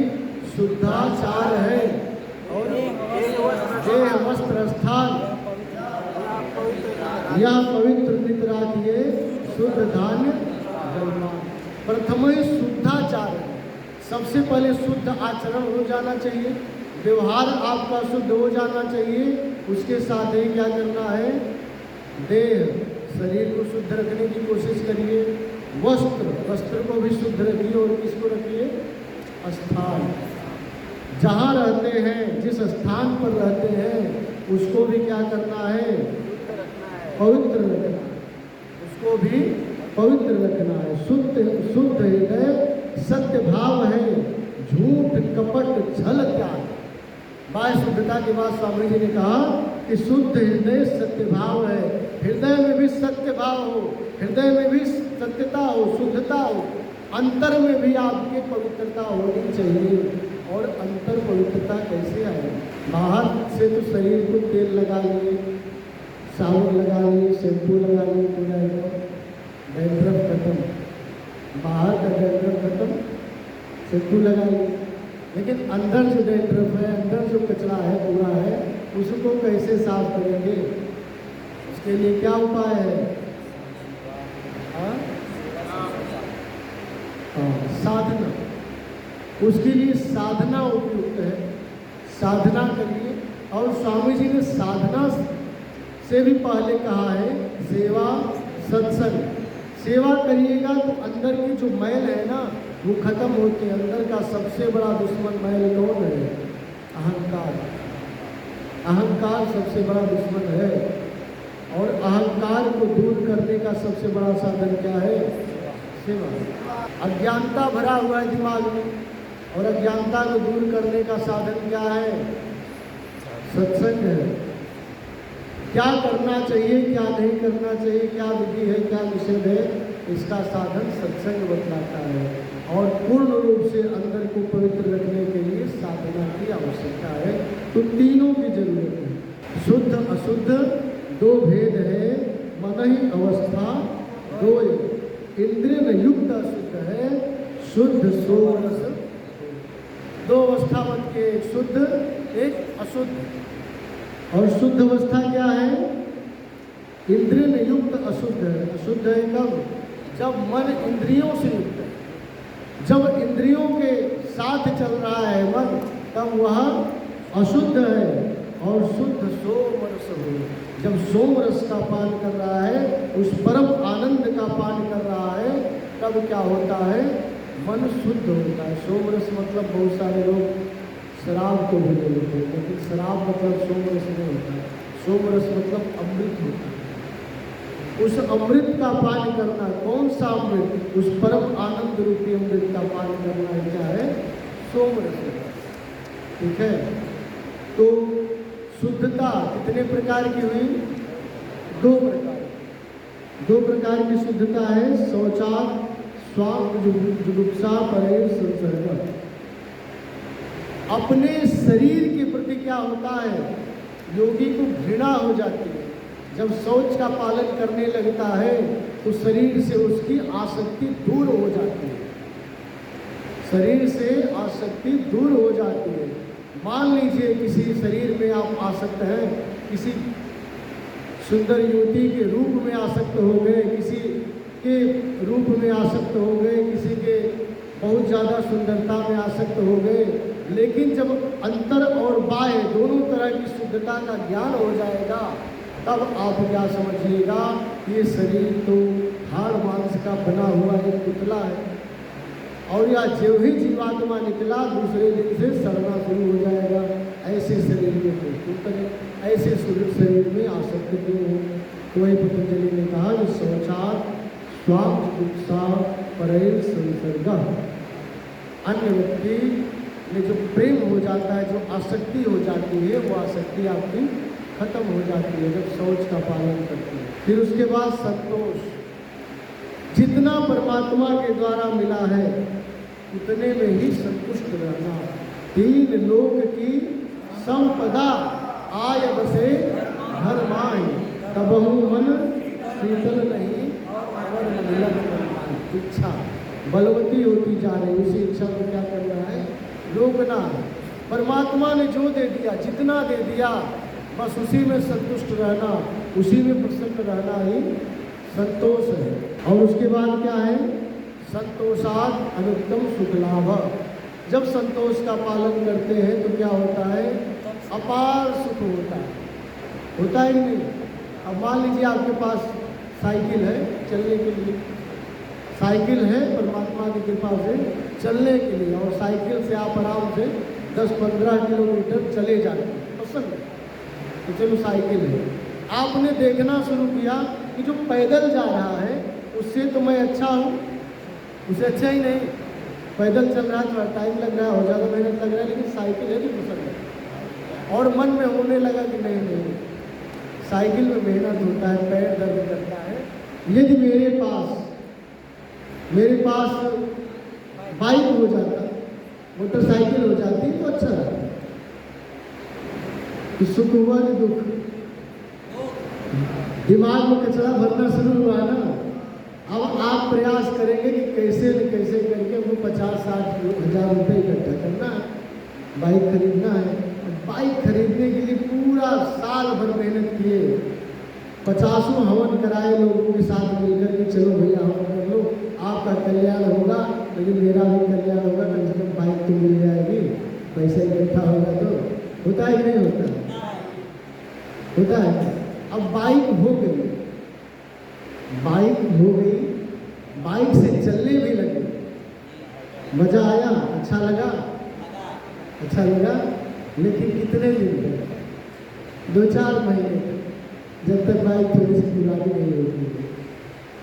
शुद्धाचार है और देह वस्त्र स्थान यह पवित्र नित राखिए, शुद्ध धान्य जलपान। प्रथम ही शुद्धाचार है। सबसे पहले शुद्ध आचरण हो जाना चाहिए, व्यवहार आपका शुद्ध हो जाना चाहिए। उसके साथ ही क्या करना है? देह, शरीर को शुद्ध रखने की कोशिश करिए। वस्त्र, वस्त्र को भी शुद्ध रखिए। और किसको रखिए? स्थान, जहाँ रहते हैं, जिस स्थान पर रहते हैं उसको भी क्या करना है? पवित्र रखना है। उसको भी पवित्र रखना है। शुद्ध शुद्ध हृदय सत्य भाव है, झूठ कपट छल त्याग। बाह्य शुद्धता के बाद स्वामी जी ने कहा कि शुद्ध हृदय सत्य भाव है। हृदय में भी सत्य भाव हो, हृदय में भी सत्यता हो, शुद्धता हो। अंतर में भी आपके पवित्रता होनी चाहिए। और अंतर पवित्रता कैसे आए? बाहर से तो शरीर को तेल लगा लिए, साबुन लगा लिए, शैम्पू लगा लिए, पूरा एकदम डैंड्रफ खत्म। बाहर का डैंड्रफ खत्म, शैम्पू लगा लिए। लेकिन अंदर जो डैंड्रफ है, अंदर जो कचरा है, पूरा है, उसको कैसे साफ करेंगे? उसके लिए क्या उपाय है? साधना। उसके लिए साधना उपयुक्त है। साधना करिए। और स्वामी जी ने साधना से भी पहले कहा है सेवा, सत्संग। सेवा करिएगा तो अंदर की जो मैल है ना, वो खत्म होती है। अंदर का सबसे बड़ा दुश्मन मैल कौन है? अहंकार। अहंकार सबसे बड़ा दुश्मन है। और अहंकार को दूर करने का सबसे बड़ा साधन क्या है? सेवा। अज्ञानता भरा हुआ है दिमाग में, और अज्ञानता को दूर करने का साधन क्या है? सत्संग है। क्या करना चाहिए, क्या नहीं करना चाहिए, क्या विधि है, क्या निषेध है, इसका साधन सत्संग बतलाता है। और पूर्ण रूप से अंदर को पवित्र रखने के लिए साधना की आवश्यकता है। तो तीनों की जरूरत है। शुद्ध अशुद्ध दो भेद है, मन ही अवस्था दो। इंद्रिय में युक्त अशुद्ध है, शुद्ध सोरस। दो अवस्था बन के, एक शुद्ध एक अशुद्ध। और शुद्ध अवस्था क्या है? इंद्रिय में युक्त अशुद्ध है। अशुद्ध है कब? जब मन इंद्रियों से युक्त है, जब इंद्रियों के साथ चल रहा है मन, तब वह अशुद्ध है। और शुद्ध सोमरस हो, जब सोमरस का पान कर रहा है, उस परम आनंद का पान कर रहा है, तब क्या होता है? मन शुद्ध होता है। सोमरस मतलब बहुत सारे लोग शराब को भी ले लेते हैं, लेकिन शराब मतलब सोमरस नहीं होता है। सोमरस मतलब अमृत होता है। उस अमृत का पान करना, कौन सा अमृत? उस परम आनंद रूपी अमृत का पान करना क्या है? सोमरस। ठीक है। तो शुद्धता कितने प्रकार की हुई? दो प्रकार। दो प्रकार की शुद्धता है। शौचात स्वाम जुगुप्सा परे संसर्ग। अपने शरीर के प्रति क्या होता है? योगी को घृणा हो जाती है। जब शौच का पालन करने लगता है तो शरीर से उसकी आसक्ति दूर हो जाती है। शरीर से आसक्ति दूर हो जाती है। मान लीजिए किसी शरीर में आप आसक्त हैं, किसी सुंदर युवती के रूप में आसक्त हो गए, किसी के रूप में आसक्त हो गए, किसी के ज़्यादा सुंदरता में आसक्त हो गए, लेकिन जब अंतर और बाह्य दोनों तरह की शुद्धता का ज्ञान हो जाएगा, तब आप क्या समझिएगा, ये शरीर तो हाड़ मांस का बना हुआ एक पुतला है, और या जो ही जीवात्मा निकला दूसरे दिन से सड़ना शुरू हो जाएगा। ऐसे शरीर में क्यों करें, ऐसे शरीर में आसक्त क्यों हो? तो वही पतंजलि ने कहा कि शौचात स्वाम चिकित्सा परेल संसर्ग। अन्य व्यक्ति में जो प्रेम हो जाता है, जो आसक्ति हो जाती है, वो आसक्ति आपकी खत्म हो जाती है जब शौच का पालन करते हैं। फिर उसके बाद संतोष, जितना परमात्मा के द्वारा मिला है उतने में ही संतुष्ट रहना। तीन लोक की संपदा आय बसे घर माई, तबहु मन शीतल नहीं और मिलन मन। इच्छा बलवती होती जा रही, उसी इच्छा को क्या करना है, रोकना है। परमात्मा ने जो दे दिया, जितना दे दिया, बस उसी में संतुष्ट रहना, उसी में प्रसन्न रहना ही संतोष है। और उसके बाद क्या है, संतोषात अनुत्तम सुख लाभ। जब संतोष का पालन करते हैं तो क्या होता है, अपार सुख होता है नहीं। अब मान लीजिए आपके पास साइकिल है चलने के लिए, साइकिल है परमात्मा की कृपा से चलने के लिए, और साइकिल से आप आराम से 10-15 किलोमीटर चले जाते हैं, पसंद है तो चलो साइकिल है। आपने देखना शुरू किया कि जो पैदल जा रहा है उससे तो मैं अच्छा हूँ, उसे अच्छा ही नहीं, पैदल चल रहा है थोड़ा टाइम लग रहा है और ज़्यादा मेहनत लग रहा है, लेकिन साइकिल है तो पसंद है। और मन में होने लगा कि नहीं साइकिल में मेहनत होता है, पैर दर्द करता है। यदि मेरे पास बाइक हो जाता, मोटरसाइकिल हो जाती तो अच्छा रहता। कि सुख हुआ कि दुख, दिमाग में कचरा भरना शुरू हुआ ना। अब आप प्रयास करेंगे कि कैसे न कैसे करके वो 50-60 हज़ार रुपये इकट्ठा करना है, बाइक खरीदना है। बाइक खरीदने के लिए पूरा साल भर मेहनत किए, 50 हवन कराए लोगों के साथ मिलकर के, चलो भैया हवन कर लो, आपका कल्याण होगा लेकिन मेरा भी कल्याण होगा, कम से कम बाइक तो मिल जाएगी, पैसा इकट्ठा होगा तो। होता है कि नहीं होता है। अब बाइक हो गई, बाइक से चलने भी लगे, मज़ा आया, अच्छा लगा, लेकिन कितने दिन तक, 2-4 महीने तक, जब तक बाइक थोड़ी सी पुरानी नहीं होती है।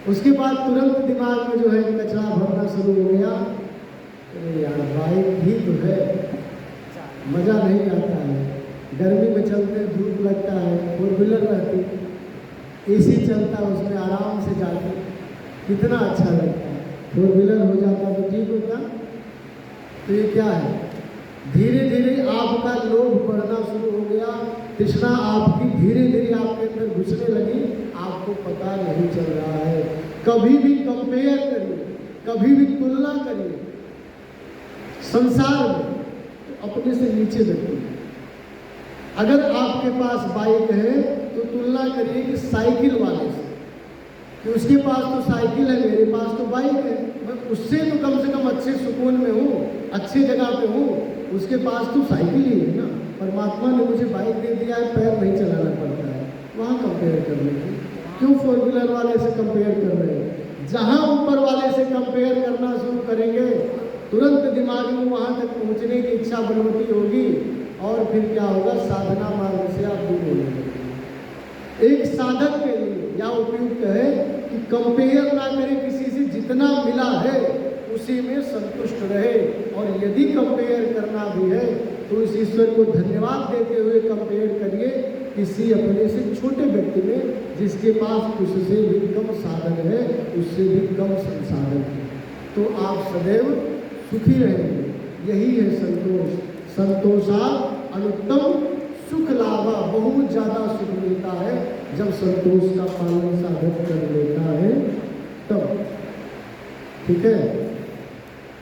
उसके बाद तुरंत दिमाग में जो है कचरा भरना शुरू हो गया, अरे यार बाइक ही तो है, मज़ा नहीं आता है, गर्मी में चलते धूप लगता है, 4 व्हीलर रहती, एसी चलता उसमें आराम से जाते, कितना अच्छा लगता है। 4 व्हीलर हो जाता तो ठीक होता। तो ये क्या है, धीरे धीरे आपका लोभ बढ़ना शुरू हो गया, तृष्णा आपकी धीरे धीरे आपके अंदर घुसने लगी, आपको पता नहीं चल रहा है। कभी भी कंपेयर करिए, कभी भी तुलना करिए संसार में, तो अपने से नीचे देखिए। अगर आपके पास बाइक है तो तुलना करिए कि साइकिल वाले से, कि उसके पास तो साइकिल है, मेरे पास तो बाइक है, मैं उससे तो कम से कम अच्छे सुकून में हूँ, अच्छी जगह पे हूँ, उसके पास तो साइकिल ही है ना। परमात्मा ने मुझे बाइक दे दिया है, पैर नहीं चलाना पड़ता है, वहाँ कंपेयर कर रहे हैं। क्यों 4 व्हीलर वाले से कंपेयर कर रहे हैं? जहाँ ऊपर वाले से कंपेयर करना शुरू करेंगे, तुरंत दिमाग में वहाँ तक पहुँचने की इच्छा बलवती होगी, और फिर क्या होगा, साधना मार्ग से आप दूर हो जाएंगे। एक साधक के लिए या उपयुक्त है कि कंपेयर ना करें किसी से, जितना मिला है उसी में संतुष्ट रहे, और यदि कंपेयर करना भी है तो इस ईश्वर को धन्यवाद देते हुए कंपेयर करिए किसी अपने से छोटे व्यक्ति में, जिसके पास उससे भी कम साधन है, उससे भी कम संसाधन है, तो आप सदैव सुखी रहेंगे। यही है संतोष। संतोषा अनुत्तम सुख लाभा, बहुत ज़्यादा सुख मिलता है जब संतोष का पालन साधक कर लेता है तब। ठीक है,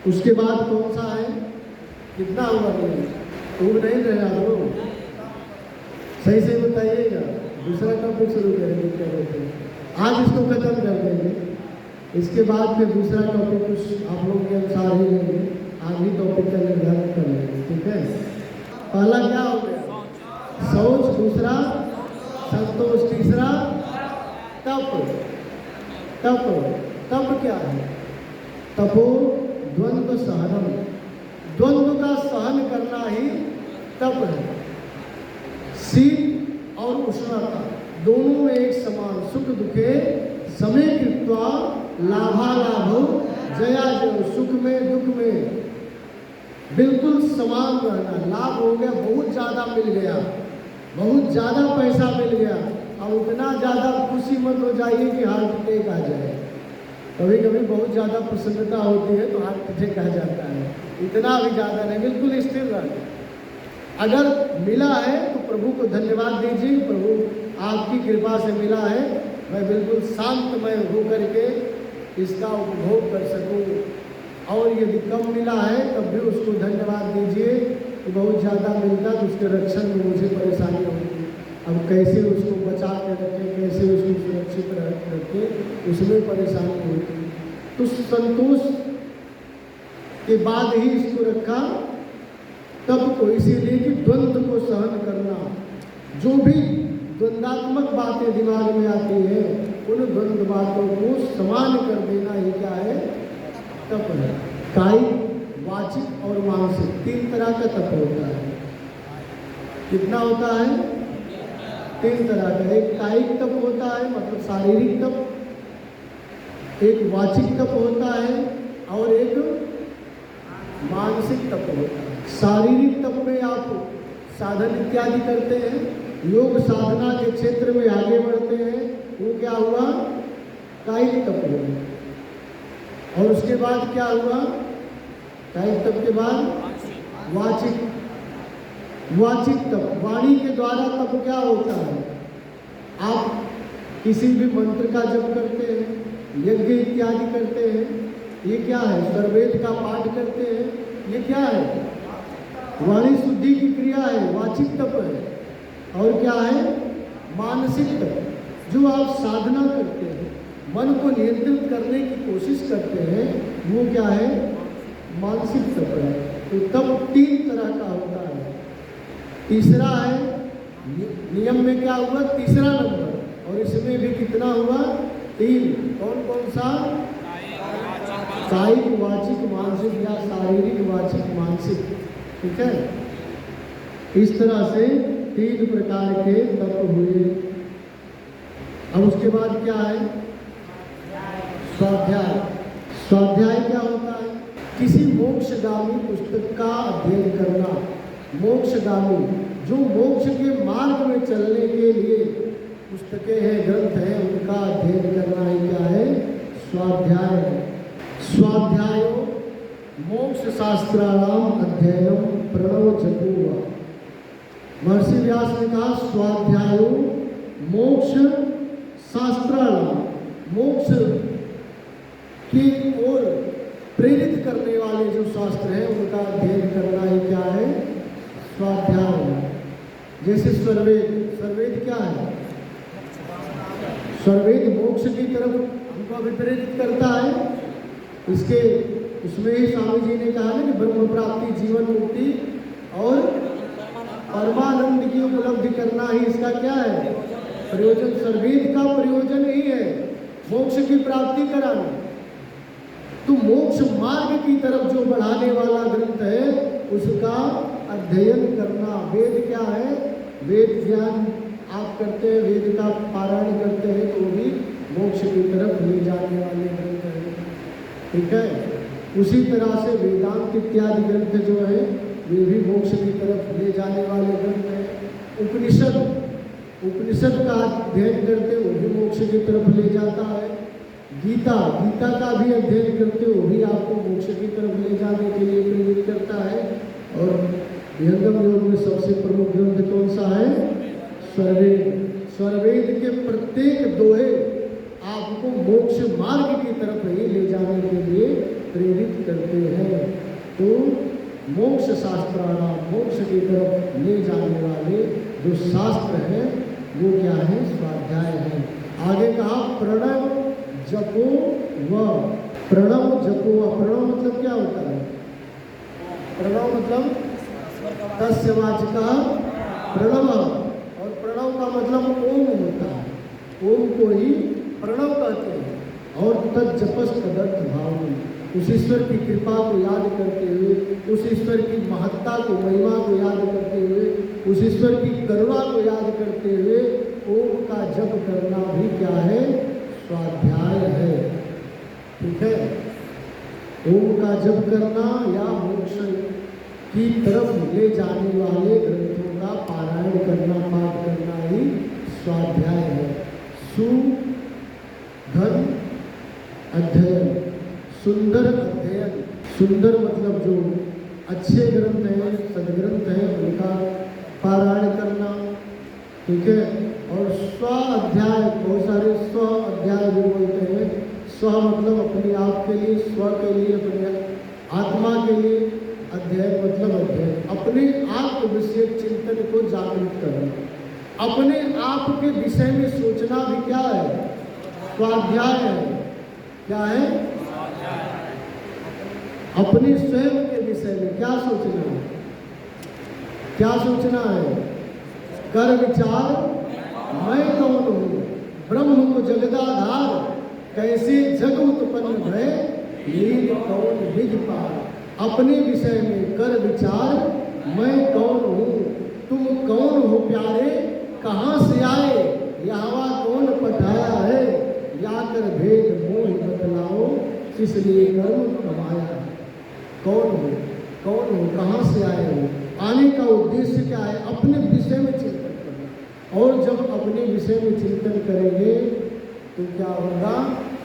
उसके बाद कौन सा है, कितना हुआ नहीं रहे आप लोग, सही से बताइएगा। दूसरा टॉपिक शुरू करेंगे, क्या कहते हैं, आज इसको खत्म कर देंगे। इसके बाद फिर दूसरा टॉपिक कुछ आप लोगों के अनुसार ही लेंगे, आगे टॉपिक का निर्धारण कर लेंगे, ठीक है। पहला क्या हो गया? शौच, दूसरा संतोष, तीसरा तप। तप, तप क्या है? तपो द्वंद्व सहनम, द्वंद्व का सहन करना ही तप है। शीत और उष्णता दोनों में एक समान, सुख दुखे समय कृत्वा लाभालाभो जया जय, सुख में दुख में बिल्कुल समान रहना। लाभ हो गया, बहुत ज़्यादा मिल गया, बहुत ज़्यादा पैसा मिल गया, अब उतना ज़्यादा खुशी मत हो जाइए कि हार्ट अटैक आ जाए। कभी कभी बहुत ज़्यादा प्रसन्नता होती है तो हार्ट अटैक आ जाता है, इतना भी ज़्यादा नहीं, बिल्कुल स्थिर रहना। अगर मिला है तो प्रभु को धन्यवाद दीजिए, प्रभु आपकी कृपा से मिला है, मैं बिल्कुल शांतमय होकर के इसका उपभोग कर सकूं। और यदि कम मिला है तब भी उसको धन्यवाद दीजिए कि बहुत ज़्यादा मिलता तो उसके रक्षण में मुझे परेशानी होती। अब कैसे उसको बचा के रखें, कैसे उसको सुरक्षित रखें, उसमें परेशानी होती। तो संतोष के बाद ही इसको रखा तब को, इसीलिए कि द्वंद्व को सहन करना। जो भी द्वंद्वात्मक बातें दिमाग में आती हैं उन द्वंद्व बातों को समान कर देना ही क्या है? तप है। कायिक, वाचिक और मानसिक, तीन तरह का तप होता है। कितना होता है? तीन तरह का। एक कायिक तप होता है, मतलब शारीरिक तप, एक वाचिक तप होता है और एक मानसिक तप होता है। शारीरिक तप में आप साधन इत्यादि करते हैं, योग साधना के क्षेत्र में आगे बढ़ते हैं, वो क्या हुआ? कायिक तप हुआ। और उसके बाद क्या हुआ? कायिक तप के बाद वाचिक, वाचिक तप, वाणी के द्वारा तप क्या होता है? आप किसी भी मंत्र का जप करते हैं, यज्ञ इत्यादि करते हैं, ये क्या है? सर्वेद का पाठ करते हैं, ये क्या है? वाणी शुद्धि की क्रिया है, वाचिक तप है। और क्या है? मानसिक तप, जो आप साधना करते हैं, मन को नियंत्रित करने की कोशिश करते हैं, वो क्या है? मानसिक तप है। तो तप तीन तरह का होता है। तीसरा है, नियम में क्या हुआ? तीसरा नंबर, और इसमें भी कितना हुआ? तीन। कौन कौन सा? कायिक, वाचिक, मानसिक, या शारीरिक, वाचिक, मानसिक, ठीक है। इस तरह से तीन प्रकार के तप हुए। अब उसके बाद क्या है? स्वाध्याय। स्वाध्याय क्या होता है? किसी मोक्षगामी पुस्तक का अध्ययन करना। मोक्षगामी, जो मोक्ष के मार्ग में चलने के लिए पुस्तकें हैं, ग्रंथ हैं, उनका अध्ययन करना ही क्या है? स्वाध्याय है। स्वाध्यायो मोक्ष शास्त्राणाम अध्ययनम प्रणव जपूवा। महर्षि व्यास ने कहा स्वाध्यायो मोक्ष शास्त्राणाम, मोक्ष की ओर प्रेरित करने वाले जो शास्त्र हैं उनका अध्ययन करना ही क्या है? स्वाध्याय है। जैसे स्वरवेद, स्वरवेद क्या है? स्वरवेद मोक्ष की तरफ हमको अभिप्रेरित करता है। इसके उसमें ही स्वामी जी ने कहा ना कि ब्रह्म प्राप्ति, जीवन मुक्ति और परमानंद की उपलब्धि करना ही इसका क्या है? प्रयोजन। स्वरवेद का प्रयोजन ही है मोक्ष की प्राप्ति कराना। तो मोक्ष मार्ग की तरफ जो बढ़ाने वाला ग्रंथ है उसका अध्ययन करना। वेद क्या है? वेद ज्ञान आप करते हैं, वेद का पारायण करते हैं तो वो भी मोक्ष की तरफ ले जाने वाले ग्रंथ हैं, ठीक है। उसी तरह से वेदांत इत्यादि ग्रंथ जो है वे भी मोक्ष की तरफ ले जाने वाले ग्रंथ हैं। उपनिषद, उपनिषद का अध्ययन करते वो भी मोक्ष की तरफ ले जाता है। गीता, गीता का भी अध्ययन करते वो भी आपको मोक्ष की तरफ ले जाने के लिए प्रेरित करता है। और विहंगम योग में सबसे प्रमुख ग्रंथ कौन सा है? स्वरवेद। स्वरवेद के प्रत्येक दोहे आपको मोक्ष मार्ग की तरफ ही ले जाने के लिए प्रेरित करते हैं। तो मोक्ष शास्त्राणाम, मोक्ष की तरफ ले जाने वाले जो शास्त्र हैं वो क्या है? स्वाध्याय है। आगे कहा प्रणव जपो व प्रणव जपो व। प्रणव मतलब क्या होता है? प्रणव मतलब तस्य वाचिका प्रणव, और प्रणव का मतलब ओम होता है। ओम को ही प्रणव कहते हैं। और तज्जपस तदर्थ भाव, उस ईश्वर की कृपा को याद करते हुए, उस ईश्वर की महत्ता को, महिमा को याद करते हुए, उस ईश्वर की करुणा को याद करते हुए ओम का जप करना भी क्या है? स्वाध्याय है। ठीक है, ओम का जप करना या मोक्ष की तरफ ले जाने वाले ग्रंथों का पारायण करना, पाठ करना ही स्वाध्याय है। सुधन अध्ययन, सुंदर अध्ययन। सुंदर मतलब जो अच्छे ग्रंथ हैं, सदग्रंथ हैं, उनका पारायण करना। ठीक है, और स्व अध्याय, बहुत सारे स्व अध्याय भी बोलते हैं। स्व मतलब अपने आप के लिए, स्व के लिए, अपने आत्मा के लिए। अध्ययन मतलब अध्ययन, अपने आप विषय चिंतन को जागृत करना। अपने आप के विषय में सोचना भी क्या है? स्वाध्याय है। क्या है? अपने स्वयं के विषय में क्या सोचना है? क्या सोचना है? कर विचार मैं कौन हूँ, ब्रह्म को जगदाधार, कैसे जग उत्पन्न भय, लीन कौन विधि पार। अपने विषय में कर विचार मैं कौन हूँ, तुम कौन हो प्यारे, कहाँ से आए, यहाँ कौन पठाया है, या कर भेद मोह बतलाओ, इसलिए कर्म कमाया। कौन हो, कौन हो, कहाँ से आए हो, आने का उद्देश्य क्या है? अपने विषय में चिंतन करना। और जब अपने विषय में चिंतन करेंगे तो क्या होगा?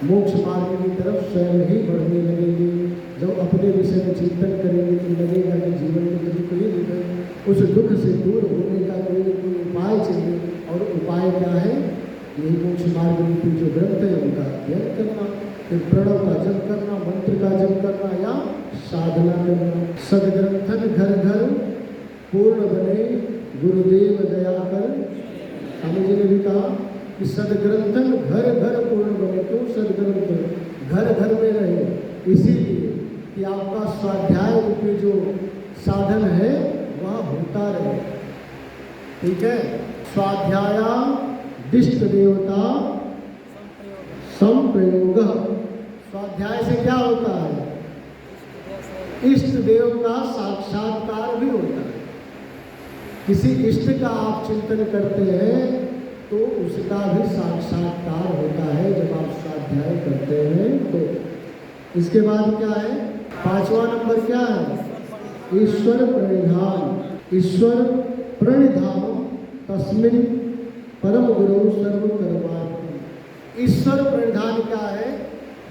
मोक्ष मार्ग की तरफ स्वयं ही बढ़ने लगेंगे। जब अपने विषय में चिंतन करेंगे तो लगेगा कि जीवन में कभी कोई दुख है, उस दुख से दूर होने का कोई न कोई उपाय चाहिए। और उपाय क्या है? यही मोक्ष मार्ग रूपी जो ग्रंथ है उनका अध्ययन करना, फिर प्रणव का जप करना, मंत्र का जप करना या साधना करना। सदग्रंथन घर घर पूर्ण बने, गुरुदेव दया कर। स्वामी जी ने भी कहा कि सदग्रंथन घर घर पूर्ण बने। क्यों सदग्रंथ घर घर में रहे? इसीलिए कि आपका स्वाध्याय रूपी जो साधन है वह होता रहे। ठीक है, स्वाध्याया दिष्ट देवता संप्रयोग। स्वाध्याय से क्या होता है? इष्ट देव का साक्षात्कार भी होता है। किसी इष्ट का आप चिंतन करते हैं तो उसका भी साक्षात्कार होता है जब आप स्वाध्याय करते हैं तो। इसके बाद क्या है? 5वां नंबर क्या है? ईश्वर प्रणिधान। ईश्वर प्रणिधान तस्मिन् परम गुरु सर्व कर्मार्पण। ईश्वर प्रणिधान क्या है?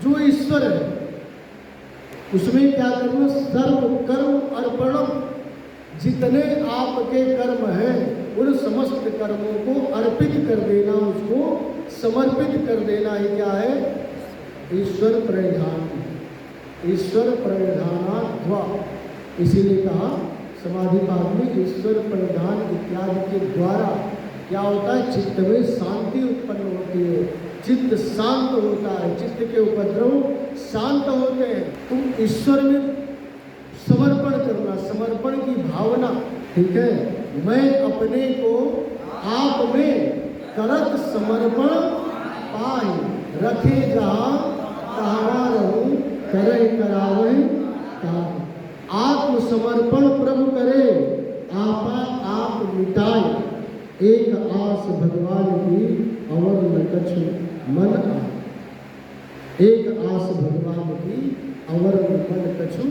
जो ईश्वर है उसमें क्या करना? सर्व कर्म अर्पणम। जितने आपके कर्म हैं उन समस्त कर्मों को अर्पित कर देना, उसको समर्पित कर देना ही क्या है? ईश्वर प्रणिधान। ईश्वर प्रणिधानाद्वा, इसीलिए कहा समाधि पाद में ईश्वर प्रणिधान इत्यादि के द्वारा क्या होता है? चित्त में शांति उत्पन्न होती है, चित्त शांत होता है, चित्त के उपद्रव शांत होते हैं। तुम ईश्वर में समर्पण करना, समर्पण की भावना। ठीक है, मैं अपने को आप में करत समर्पण पाए, रखे जहाँ तहाँ रहूं, करे करावे काम। आत्मसमर्पण प्रभु करे, आपा आप मिटाए, एक आस भगवान की अवर न कछु मन आए। एक आस भगवान की अवर न मन कछु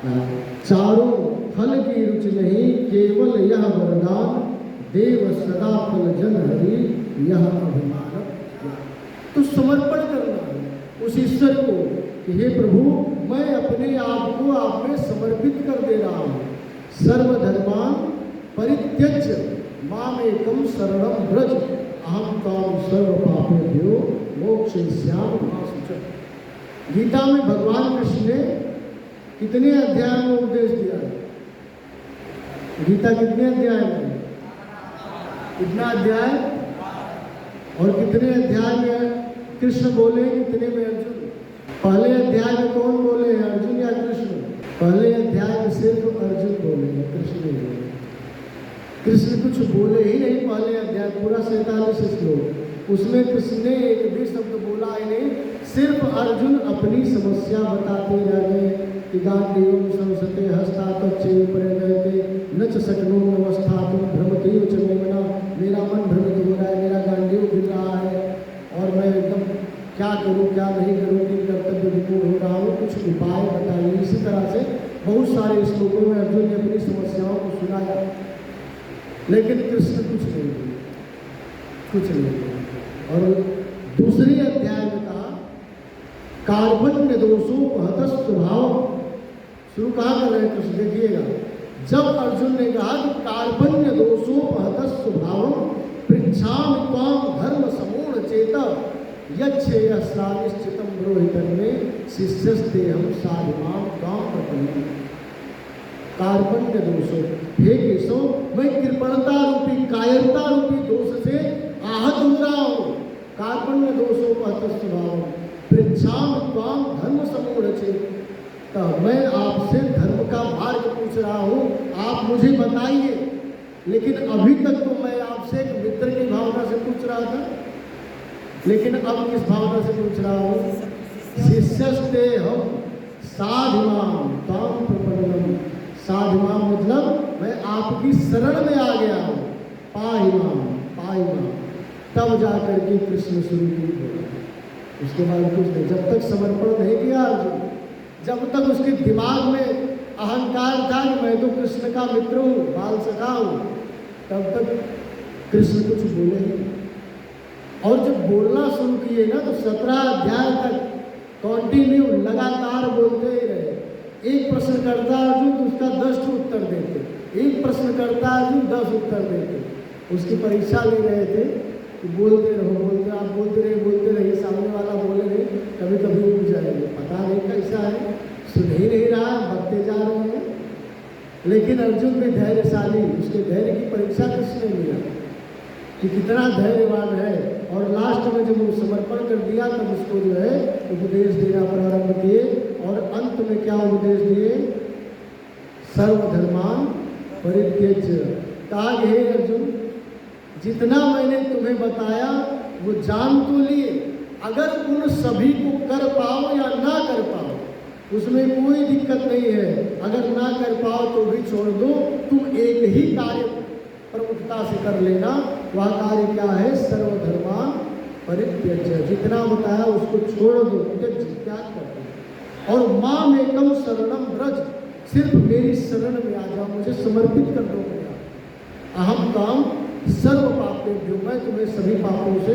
आए। चारों फल की रुचि नहीं, केवल यह वरदान, देव सदा फल जन हरि यह अभिमान। तो समर्पण करना है उस ईश्वर को कि हे प्रभु, मैं अपने आप को आप में समर्पित कर दे रहा हूँ। सर्वधर्मान परित्यज्य मामेकम शरणम व्रज, अहम ताम सर्व पापेभ्यो मोक्षयिष्यामि मा शुचः। गीता में भगवान कृष्ण ने कितने अध्याय में उपदेश दिया है? गीता कितने अध्याय में? कितना अध्याय? और कितने अध्याय में कृष्ण बोले कितने में अर्जुन? पहले अध्याय में कौन बोले हैं, अर्जुन या कृष्ण? पहले अध्याय में सिर्फ अर्जुन बोले हैं, कृष्ण नहीं बोले। कृष्ण कुछ बोले ही नहीं पहले अध्याय, पूरा 47 श्लोक, उसमें कृष्ण ने एक भी शब्द बोला ही नहीं। सिर्फ अर्जुन अपनी समस्या बताते रह गए कि गांडीवं संसते हस्तातच्चे परिणयते न च शक्नो नवस्थातुं भ्रमतीव च मेमना। मेरा मन भ्रमित हो रहा है, मेरा गांडीव गिर रहा है और मैं एकदम क्या करूं क्या नहीं करूं, कि कर्तव्य विमूढ़ हो रहा हूं, कुछ उपाय बताइए। इसी तरह से बहुत सारे श्लोकों में अर्जुन ने अपनी समस्याओं को सुनाया, लेकिन कृष्ण कुछ नहीं बोले, कुछ नहीं बोले। और दूसरे अध्याय में कहा कार्बन्य दोषोपहत स्वभाव। शुरू कहा कर रहे कृष्ण, देखिएगा, जब अर्जुन ने कहा कि कार्बन्य दोषोपहत स्वभाव पृच्छामि त्वां धर्म समूढ़ चेता यच्छेयस्यानिश्चितं ब्रूहितं मे शिष्यस्तेहं साधुमां त्वां प्रपन्नम्। कार्बन्य दोषों, हे केशव, मैं कृपणता रूपी कायरता रूपी दोष से आहत हो रहा हूँ। कार्बन्य दोषोपहत स्वभाव पृच्छामि त्वां धर्म समूढ़ चेता, मैं आपसे धर्म का मार्ग पूछ रहा हूँ, आप मुझे बताइए। लेकिन अभी तक तो मैं आपसे एक मित्र की भावना से पूछ रहा था, लेकिन अब किस भावना से पूछ रहा हूँ? शिष्यस्तेहं साधुमां त्वां प्रपन्नम्। साधुमां मतलब मैं आपकी शरण में आ गया हूँ। पाहिमां, पाहिमां, तब जाकर के कृष्ण शुरू की बोला। उसके बाद कुछ नहीं, जब तक समर्पण नहीं किया अर्जुन, जब तक उसके दिमाग में अहंकार था कि मैं तो कृष्ण का मित्र हूँ, बाल सखा हूँ, तब तक कृष्ण कुछ बोले नहीं। और जब बोलना शुरू किए ना तो 17 अध्याय तक कंटिन्यू लगातार बोलते ही रहे। एक प्रश्न करता अर्जुन तो उसका 10 उत्तर देते, एक प्रश्न करता अर्जुन 10 उत्तर देते। उसकी परीक्षा ले रहे थे कि बोलते रहो, बोलते, आप बोलते रहिए, सामने वाला बोले रहे, कभी कभी उठ जाएंगे, पता नहीं कैसा है, सुन ही नहीं रहा, बढ़ते जा रहे हैं। लेकिन अर्जुन भी धैर्यशाली, उसके धैर्य की परीक्षा कृष्ण ने लिया कि कितना धैर्यवान है। और लास्ट में जब वो समर्पण कर दिया तब उसको जो है उपदेश देना प्रारंभ किए। और अंत में क्या उपदेश दिए? सर्वधर्मान परित्यज्य। कहा हे अर्जुन, जितना मैंने तुम्हें बताया वो जान तो लिए, अगर उन सभी को कर पाओ या ना कर पाओ उसमें कोई दिक्कत नहीं है। अगर ना कर पाओ तो भी छोड़ दो, तुम एक ही कार्य प्रमुखता से कर लेना। वह कार्य क्या है? सर्वधर्मान परित्यज्य। जितना बताया उसको छोड़ दो, त्याग कर दो। और माम एकम शरणम व्रज, सिर्फ मेरी शरण में आ जाओ, मुझे समर्पित कर दो। अहम काम सर्व पापेभ्यो, मैं तुम्हें सभी पापों से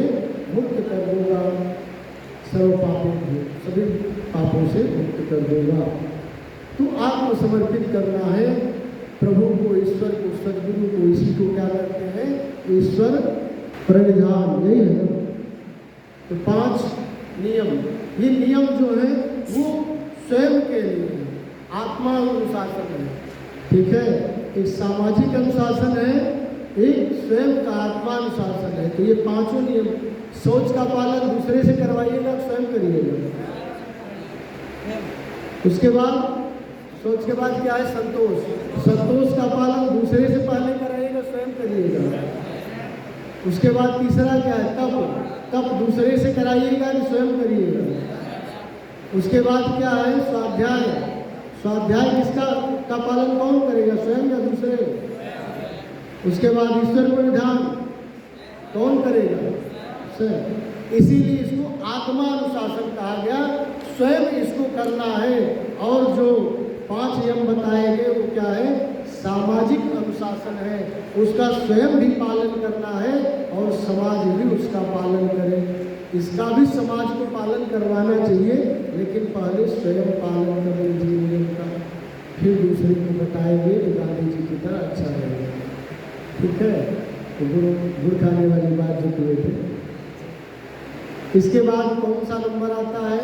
मुक्त कर दूंगा। सर्व पापेभ्यो, सभी पापों से मुक्त कर दूंगा। तो आत्मसमर्पित करना है प्रभु को, ईश्वर को, सदगुरु को। इसी को क्या करते हैं? ईश्वर प्रणिधान, यही है ना। तो 5 नियम, ये नियम जो है वो स्वयं के लिए है, आत्मा अनुशासन है, ठीक है। एक सामाजिक अनुशासन है, एक स्वयं का आत्मानुशासन है। तो ये 5 नियम, शौच का पालन दूसरे से करवाइएगा, स्वयं करिएगा। उसके बाद शौच के बाद क्या है? संतोष। संतोष का पालन दूसरे से पहले कराइएगा, स्वयं करिएगा। उसके बाद तीसरा क्या है? तप। तप दूसरे से कराइएगा कि स्वयं करिएगा। उसके बाद क्या है? स्वाध्याय। स्वाध्याय किसका का पालन कौन करेगा? स्वयं या दूसरे? उसके बाद ईश्वर पर ध्यान कौन करेगा? स्वयं। इसीलिए इसको आत्मानुशासन कहा गया, स्वयं इसको करना है। और जो 5 नियम बताए गए वो क्या है? सामाजिक अनुशासन है, उसका स्वयं भी पालन करना है और समाज भी उसका पालन करे। इसका भी समाज को पालन करवाना चाहिए, लेकिन पहले स्वयं पालन कर लीजिए नियम का, फिर दूसरे को बताएंगे तो गांधी जी की तरह अच्छा रहेगा, ठीक है। तो गुड़ खाने वाली बात जो किए थे। इसके बाद कौन सा नंबर आता है?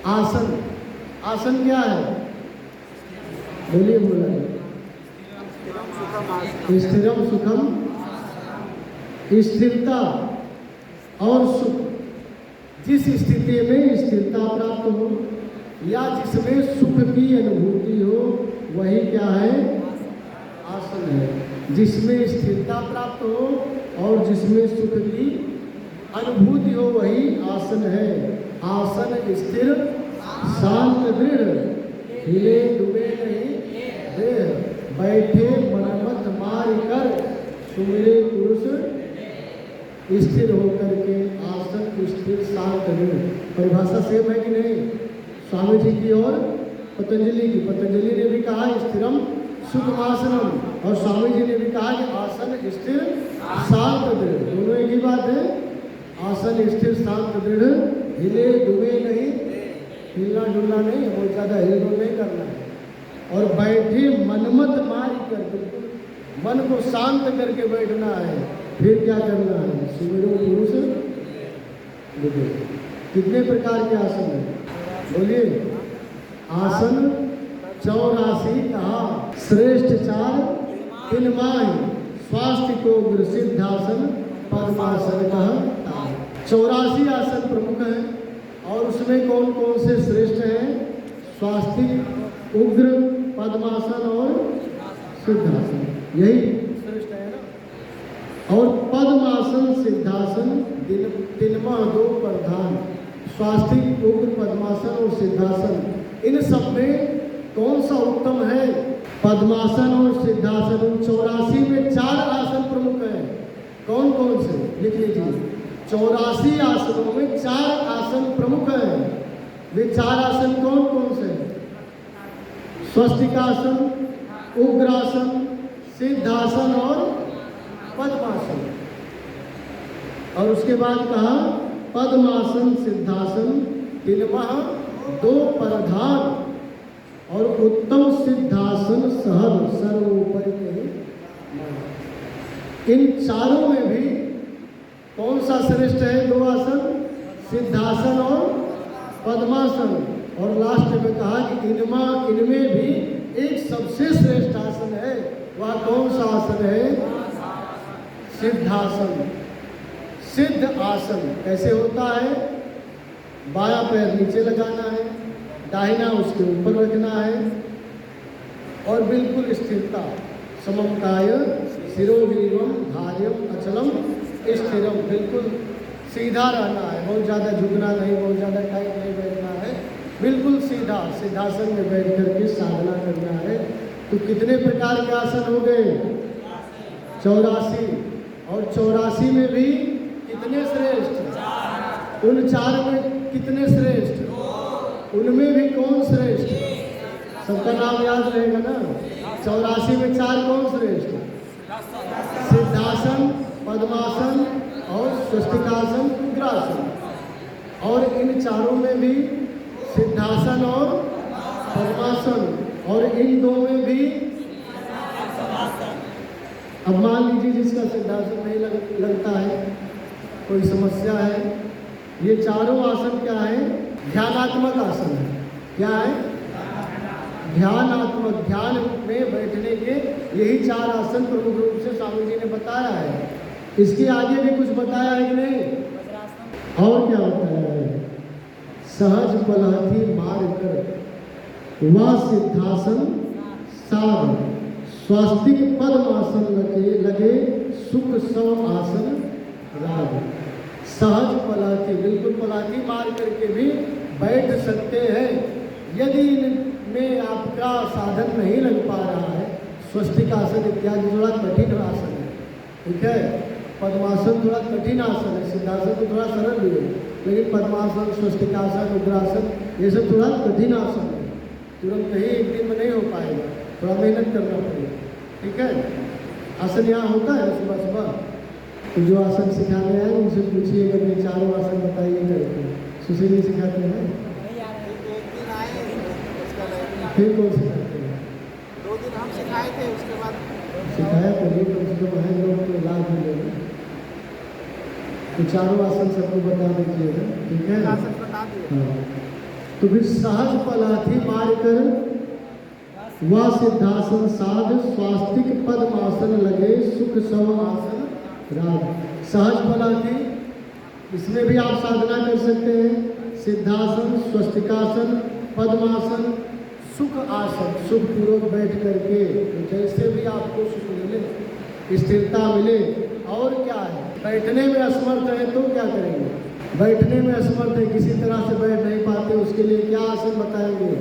आसन। आसन क्या है? बोलिए, बोला। स्थिरम सुखम, स्थिरता और सुख। जिस स्थिति में स्थिरता प्राप्त हो या जिसमें सुख की अनुभूति हो वही क्या है? आसन है। जिसमें स्थिरता प्राप्त हो और जिसमें सुख की अनुभूति हो वही आसन है। आसन स्थिर शांत दृढ़, हिले डूबे नहीं देह, बैठे मनमत मार कर सुमिरे पुरुष स्थिर होकर के। आसन स्थिर शांत दृढ़, परिभाषा सेम है कि नहीं? स्वामी जी की और पतंजलि की। पतंजलि ने भी कहा स्थिरम सुखमासनम और स्वामी जी ने भी कहा कि आसन स्थिर शांत दृढ़, दोनों एक ही बात है। आसन स्थिर शांत दृढ़, हिले डूबे नहीं, हिलना डुलना नहीं है, बहुत ज़्यादा हिल डुल नहीं करना है। और बैठे मनमत मार कर, बिल्कुल मन को शांत करके बैठना है। फिर क्या करना है? सुमिरो पुरुष। देखिए कितने प्रकार के आसन हैं, बोलिए। आसन 84 कहा, श्रेष्ठ 4 तिनमाही, स्वास्थ्य को गुरु सिद्धासन पद्मासन कहा। 84 आसन प्रमुख हैं और उसमें कौन कौन से श्रेष्ठ हैं? स्वास्तिक, उग्र, पद्मासन और सिद्धासन, यही श्रेष्ठ है ना। और पद्मासन सिद्धासन तिनमा 2 प्रधान, स्वास्तिक, उग्र, पद्मासन और सिद्धासन, इन सब में कौन सा उत्तम है? पद्मासन और सिद्धासन। 84 में 4 आसन प्रमुख हैं। कौन कौन से? लिख लीजिए। 84 आसनों में 4 आसन प्रमुख हैं। वे 4 आसन कौन कौन से? स्वस्तिकासन, उग्रासन, सिद्धासन और पद्मासन। और उसके बाद कहा पद्मासन सिद्धासन तिनमः 2 प्रधान और उत्तम सिद्धासन सहज सर्वोपरि के। इन चारों में भी कौन सा श्रेष्ठ है? 2 आसन, सिद्धासन और पद्मासन। और लास्ट में कहा कि इनमें भी एक सबसे श्रेष्ठ आसन है। वह कौन सा आसन है? सिद्धासन। सिद्ध आसन कैसे होता है? बायां पैर नीचे लगाना है, दाहिना उसके ऊपर रखना है और बिल्कुल स्थिरता। समकाय शिरोग्रीवम धार्यम अचलम स्थिरम, बिल्कुल सीधा रहना है, बहुत ज़्यादा झुकना नहीं, बहुत ज़्यादा टाइट नहीं बैठना है, बिल्कुल सीधा सिद्धासन में बैठ करके साधना करना है। तो कितने प्रकार के आसन हो गए? 84। और 84 में भी कितने श्रेष्ठ? उन 4 में कितने श्रेष्ठ? उनमें भी कौन श्रेष्ठ? सबका नाम याद रहेगा ना। 84 में 4 कौन श्रेष्ठ? सिद्धासन, पद्मासन और स्वस्तिकासन, उग्रासन। और इन चारों में भी सिद्धासन और पद्मासन, और इन 2 में भी। अब मान लीजिए जिसका सिद्धासन नहीं लगता है, कोई समस्या है, ये चारों आसन क्या है? ध्यानात्मक आसन है। क्या है? ध्यानात्मक, ध्यान में बैठने के यही 4 आसन प्रमुख रूप से स्वामी जी ने बताया है। इसके आगे भी कुछ बताया है कि नहीं? और क्या बताया है? सहज पलहथी मार कर वह सिद्धासन साध, स्वास्तिक पद्मासन लगे सुख सव आसन राग। सहज पलाती, बिल्कुल पलाती मार करके भी बैठ सकते हैं। यदि इनमें आपका साधन नहीं लग पा रहा है, स्वस्तिक आसन इत्यादि थोड़ा कठिन आसन है, ठीक है। पद्मासन थोड़ा कठिन आसन है, सिद्धासन तो थोड़ा सरल भी है, लेकिन पद्मासन, स्वस्तिकासन, उग्रासन ये सब थोड़ा कठिन आसन है, तुरंत कहीं एक दिन में नहीं हो पाएगा, थोड़ा मेहनत करना पड़ेगा, ठीक है। आसन यहाँ होता है सुबह सुबह, तो जो आसन सिखाने आए उनसे पूछिएगा कि 4 आसन बताइए करके। सुशील सिखाते हैं, फिर कौन सिखाते हैं? 2 दिन हम सिखाए थे, उसके बाद सिखाया करिए, कम से कम है लोग को लाभ मिलेगा। तो 4 आसन सबको बता दीजिएगा, ठीक है। आसन बता दिए। हाँ, तो फिर सहज पलाथी मार कर वह सिद्धासन साध, स्वास्तिक पद्मासन लगे सुख सव आसन राग। सहज पलाथी इसमें भी आप साधना कर सकते हैं। सिद्धासन, स्वस्तिकासन, पद्मासन, सुख आसन, सुखपूर्वक बैठ करके तो जैसे भी आपको सुख मिले, स्थिरता मिले। और क्या है, बैठने में असमर्थ है तो क्या करेंगे? बैठने में असमर्थ है, किसी तरह से बैठ नहीं पाते, उसके लिए क्या आसन बताएंगे?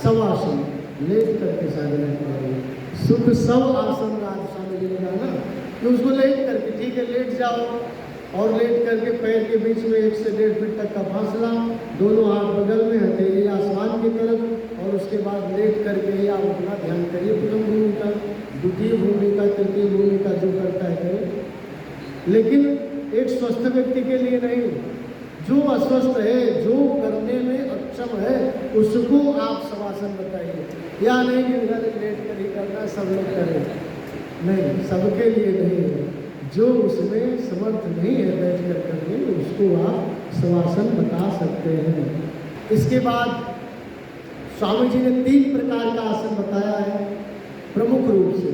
शवासन, लेट करके साधना करेंगे। सुख शव आसन राज स्वामी जी ने कहा ना कि उसको लेट करके, ठीक है लेट जाओ, और लेट करके पैर के बीच में 1 से 1.5 फीट तक का फासला, दोनों हाथ बगल में, हथेली आसमान की तरफ, और उसके बाद लेट करके ही आप अपना ध्यान करिए। प्रथम भूमिका, द्वितीय भूमिका, तृतीय भूमिका जो करता है करे। लेकिन एक स्वस्थ व्यक्ति के लिए नहीं, जो अस्वस्थ है, जो करने में अक्षम है, उसको आप शवासन बताइए। या नहीं कि इधर लेट कर ही करना सब लोग करें, नहीं, सबके लिए नहीं है। जो उसमें समर्थ नहीं है बैठ कर करने, उसको आप शवासन बता सकते हैं। इसके बाद स्वामी जी ने 3 प्रकार का आसन बताया है प्रमुख रूप से।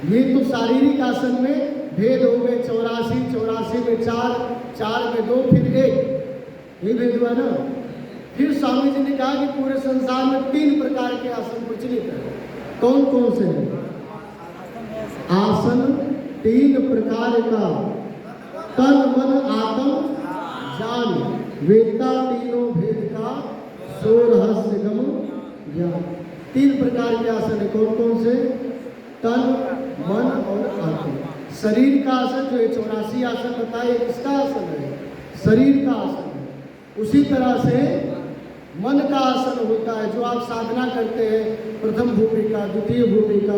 ये तो शारीरिक आसन में भेद हो गए, 84 में 4, 4 में 2, फिर 1, ये भेद हुआ ना। फिर स्वामी जी ने कहा कि पूरे संसार में 3 प्रकार के आसन प्रचलित है। कौन कौन से हैं? आसन 3 प्रकार का, तन मन आत्म जान, वेदता तीनों भेद का, सो रहस्य गम ज्ञान। 3 प्रकार के आसन है। कौन कौन से? तन, मन और आत्मा। शरीर का आसन जो है 84 आसन बताए, किसका आसन है? शरीर का आसन है। उसी तरह से मन का आसन होता है, जो आप साधना करते हैं, प्रथम भूमिका, द्वितीय भूमिका,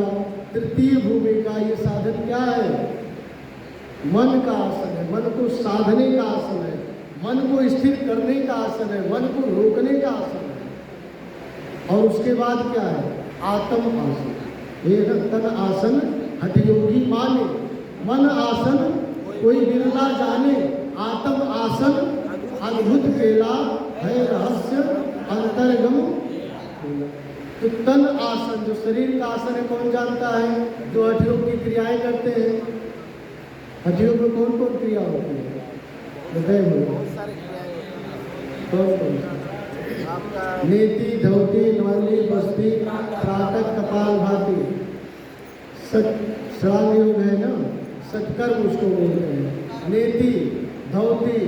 तृतीय भूमिका। ये साधन क्या है? मन का आसन है, मन को साधने का आसन है, मन को स्थिर करने का आसन है, मन को रोकने का आसन है। और उसके बाद क्या है? आत्म आसन। ये तन आसन हठयोगी माने, मन आसन कोई बिरला जाने, आत्म आसन अद्भुत केला है रहस्य अंतर्गम। तो तन आसन जो शरीर का आसन है, कौन जानता है? जो हठयोग की क्रियाएं करते हैं। हठयोग में कौन कौन क्रिया होती है बताइए मुझे? बहुत सारे क्रियाएं कौन कौन? आपका नेति, धौती, नवली, बस्ती, त्राटक, कपाल भाती। श्राद्ध योग है ना, सत्कर्म उसको बोलते हैं। नेति, धौती,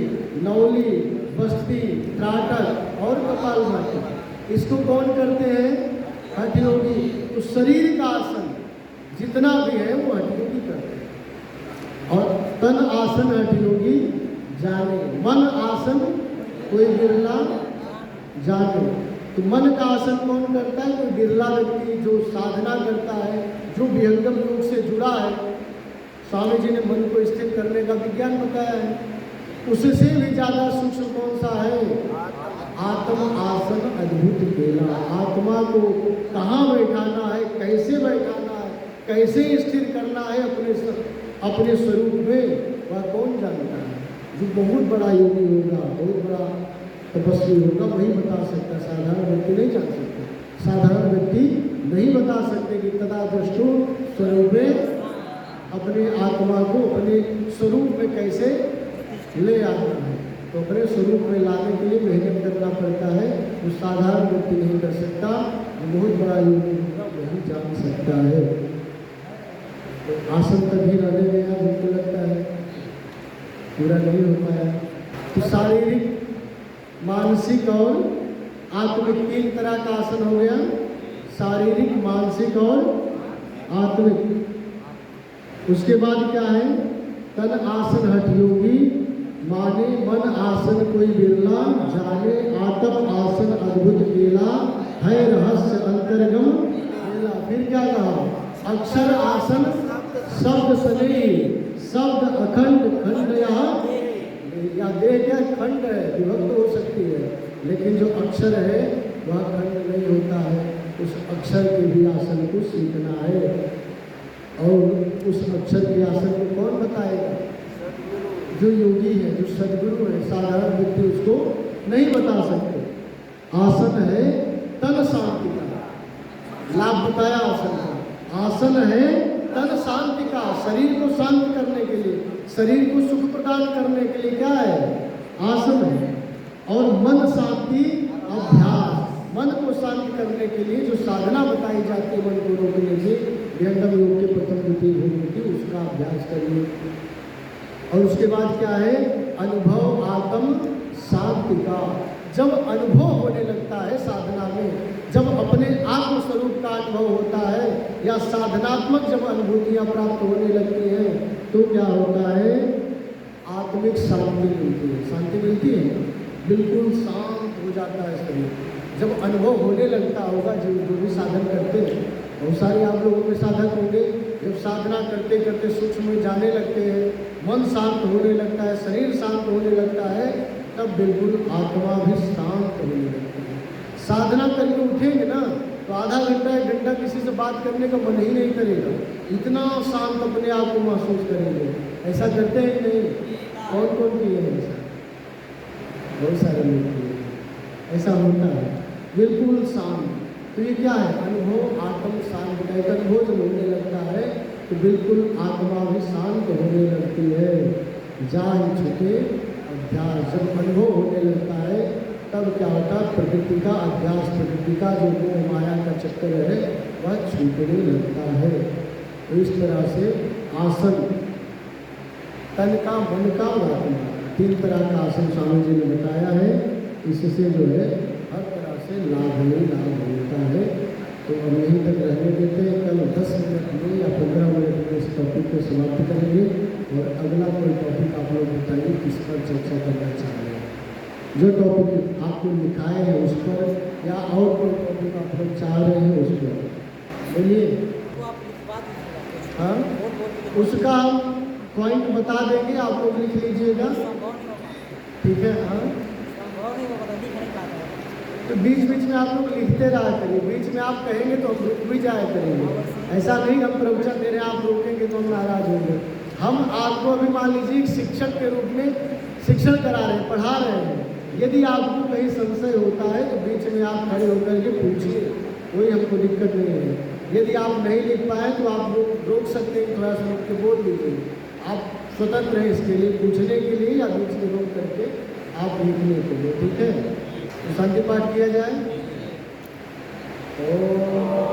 नवली, बस्ती, त्राटक और कपाल भाती, इसको कौन करते हैं? हठयोगी। तो शरीर का आसन जितना भी है वो हठयोगी करते हैं। और तन आसन हठयोगी जाने, मन आसन कोई बिरला जाने। तो मन का आसन कौन करता है? कोई बिरला व्यक्ति जो साधना करता है, जो विहंगम योग से जुड़ा है। स्वामी जी ने मन को स्थिर करने का विज्ञान बताया है। उससे भी ज्यादा सूक्ष्म कौन सा है? आत्म आसन अद्भुत केला। आत्मा को कहाँ बैठाना है, कैसे बैठाना है, कैसे स्थिर करना है अपने स्वरूप में, वह कौन जानता है? जो बहुत बड़ा योगी होगा, बहुत बड़ा तपस्वी होगा, वही बता सकता। साधारण व्यक्ति नहीं जान सकते। साधारण व्यक्ति नहीं बता सकते कि तदा दृष्टो स्वरूपे, अपने आत्मा को अपने स्वरूप में कैसे ले आता है। तो अपने स्वरूप में लाने के लिए मेहनत करना पड़ता है। वो साधारण व्यक्ति नहीं कर सकता, बहुत बड़ा योगी होगा वही जान सकता है। तो आसन तभी रहने गया जिनको लगता है, पूरा नहीं हो पाया। तो शारीरिक, मानसिक और आत्मिक 3 तरह का आसन हो गया। शारीरिक, मानसिक और आत्मिक। उसके बाद क्या है? तन आसन हठयोगी माने, मन आसन कोई बिरला जाने, आत्म आसन अद्भुत केला है रहस्य अंतर्गम केला। फिर क्या कहा? अक्षर आसन शब्द सने, शब्द अखंड, खंड या देह क्या खंड है, विभक्त हो सकती है, लेकिन जो अक्षर है वह खंड नहीं होता है। उस अक्षर के भी आसन को सीखना है। और उस अक्षर के आसन को कौन बताएगा? जो योगी है, जो सद्गुरु है। साधारण व्यक्ति उसको नहीं बता सकते। आसन है तन शांति का, लाभ बताया आसन का। आसन है तन शांति का, शरीर को शांत करने के लिए, शरीर को सुख प्रदान प्रदान करने के लिए क्या है? आसन है। और मन शांति अभ्यास, मन को शांत करने के लिए जो साधना बताई जाती है मन को रोकने की, विहंगम योग के प्रथम द्वितीय भूमि की, उसका अभ्यास करिए। और उसके बाद क्या है? अनुभव आत्म शांति का। जब अनुभव होने लगता है साधना में, जब अपने आत्म स्वरूप का अनुभव होता है या साधनात्मक जब अनुभूतियां प्राप्त होने लगती हैं, तो क्या होता है? आत्मिक शांति मिलती है। शांति मिलती है, बिल्कुल शांत हो जाता है शरीर। जब अनुभव होने लगता होगा, जो भी साधन करते हैं, बहुत सारे आप लोगों में साधक होंगे, जब साधना करते करते सूक्ष्म में जाने लगते हैं, मन शांत होने लगता है, शरीर शांत होने लगता है, तब बिल्कुल आत्मा भी शांत होने लगती है। साधना करके उठेंगे ना, तो आधा घंटा 1 घंटा किसी से बात करने का मन ही नहीं करेगा, इतना शांत अपने आप को महसूस करेंगे। ऐसा करते हैं कि नहीं? कौन कौन किए हैं ऐसा? बहुत सारे लोग किए हैं। ऐसा होता है, बिल्कुल शांत। तो ये क्या है? अनुभव आत्म शांत का। एक अनुभव जब होने लगता है तो बिल्कुल आत्मा भी शांत होने लगती है। जान छुटे अभ्यास, जब अनुभव होने लगता है तब क्या होता है? प्रकृति का अभ्यास, प्रकृति का जो मोह माया का चक्कर है वह छूटने लगता है। तो इस तरह से आसन, तन का, मन का और आत्मा का, 3 तरह का आसन स्वामी जी ने बताया है। इससे जो है हर तरह से लाभ ही लाभ होता है। तो हम यहीं तक रहने देते हैं। कल 10 मिनट में या 15 मिनट में इस टॉपिक को समाप्त करेंगे और अगला कोई टॉपिक आप लोग बताइए किस पर चर्चा करना चाह रहे हैं। जो टॉपिक आपको लिखाए हैं उस पर, या और कोई टॉपिक आप लोग चाह रहे हैं उस पर बोलिए। हाँ, उसका हम पॉइंट बता देंगे, आप लोग लिख लीजिएगा, ठीक है? हाँ, तो बीच बीच में आप लोग लिखते रहा करिए। बीच में आप कहेंगे तो हम रुक भी जाया करेंगे। ऐसा नहीं हम प्रवचन दे रहे हैं, आप रोकेंगे तो हम नाराज होंगे। हम आपको अभी मान लीजिए शिक्षक के रूप में शिक्षण करा रहे हैं, पढ़ा रहे हैं। यदि आपको कहीं संशय होता है तो बीच में आप खड़े होकर के पूछिए, कोई हमको दिक्कत नहीं है। यदि आप नहीं लिख पाए तो आप रोक सकते हैं, थोड़ा सा रुक के बोल दीजिए। आप स्वतंत्र हैं इसके लिए, पूछने के लिए या बीच में रोक करके आप लिखने के लिए, ठीक है? तो शांति पाठ किया जाए। ओम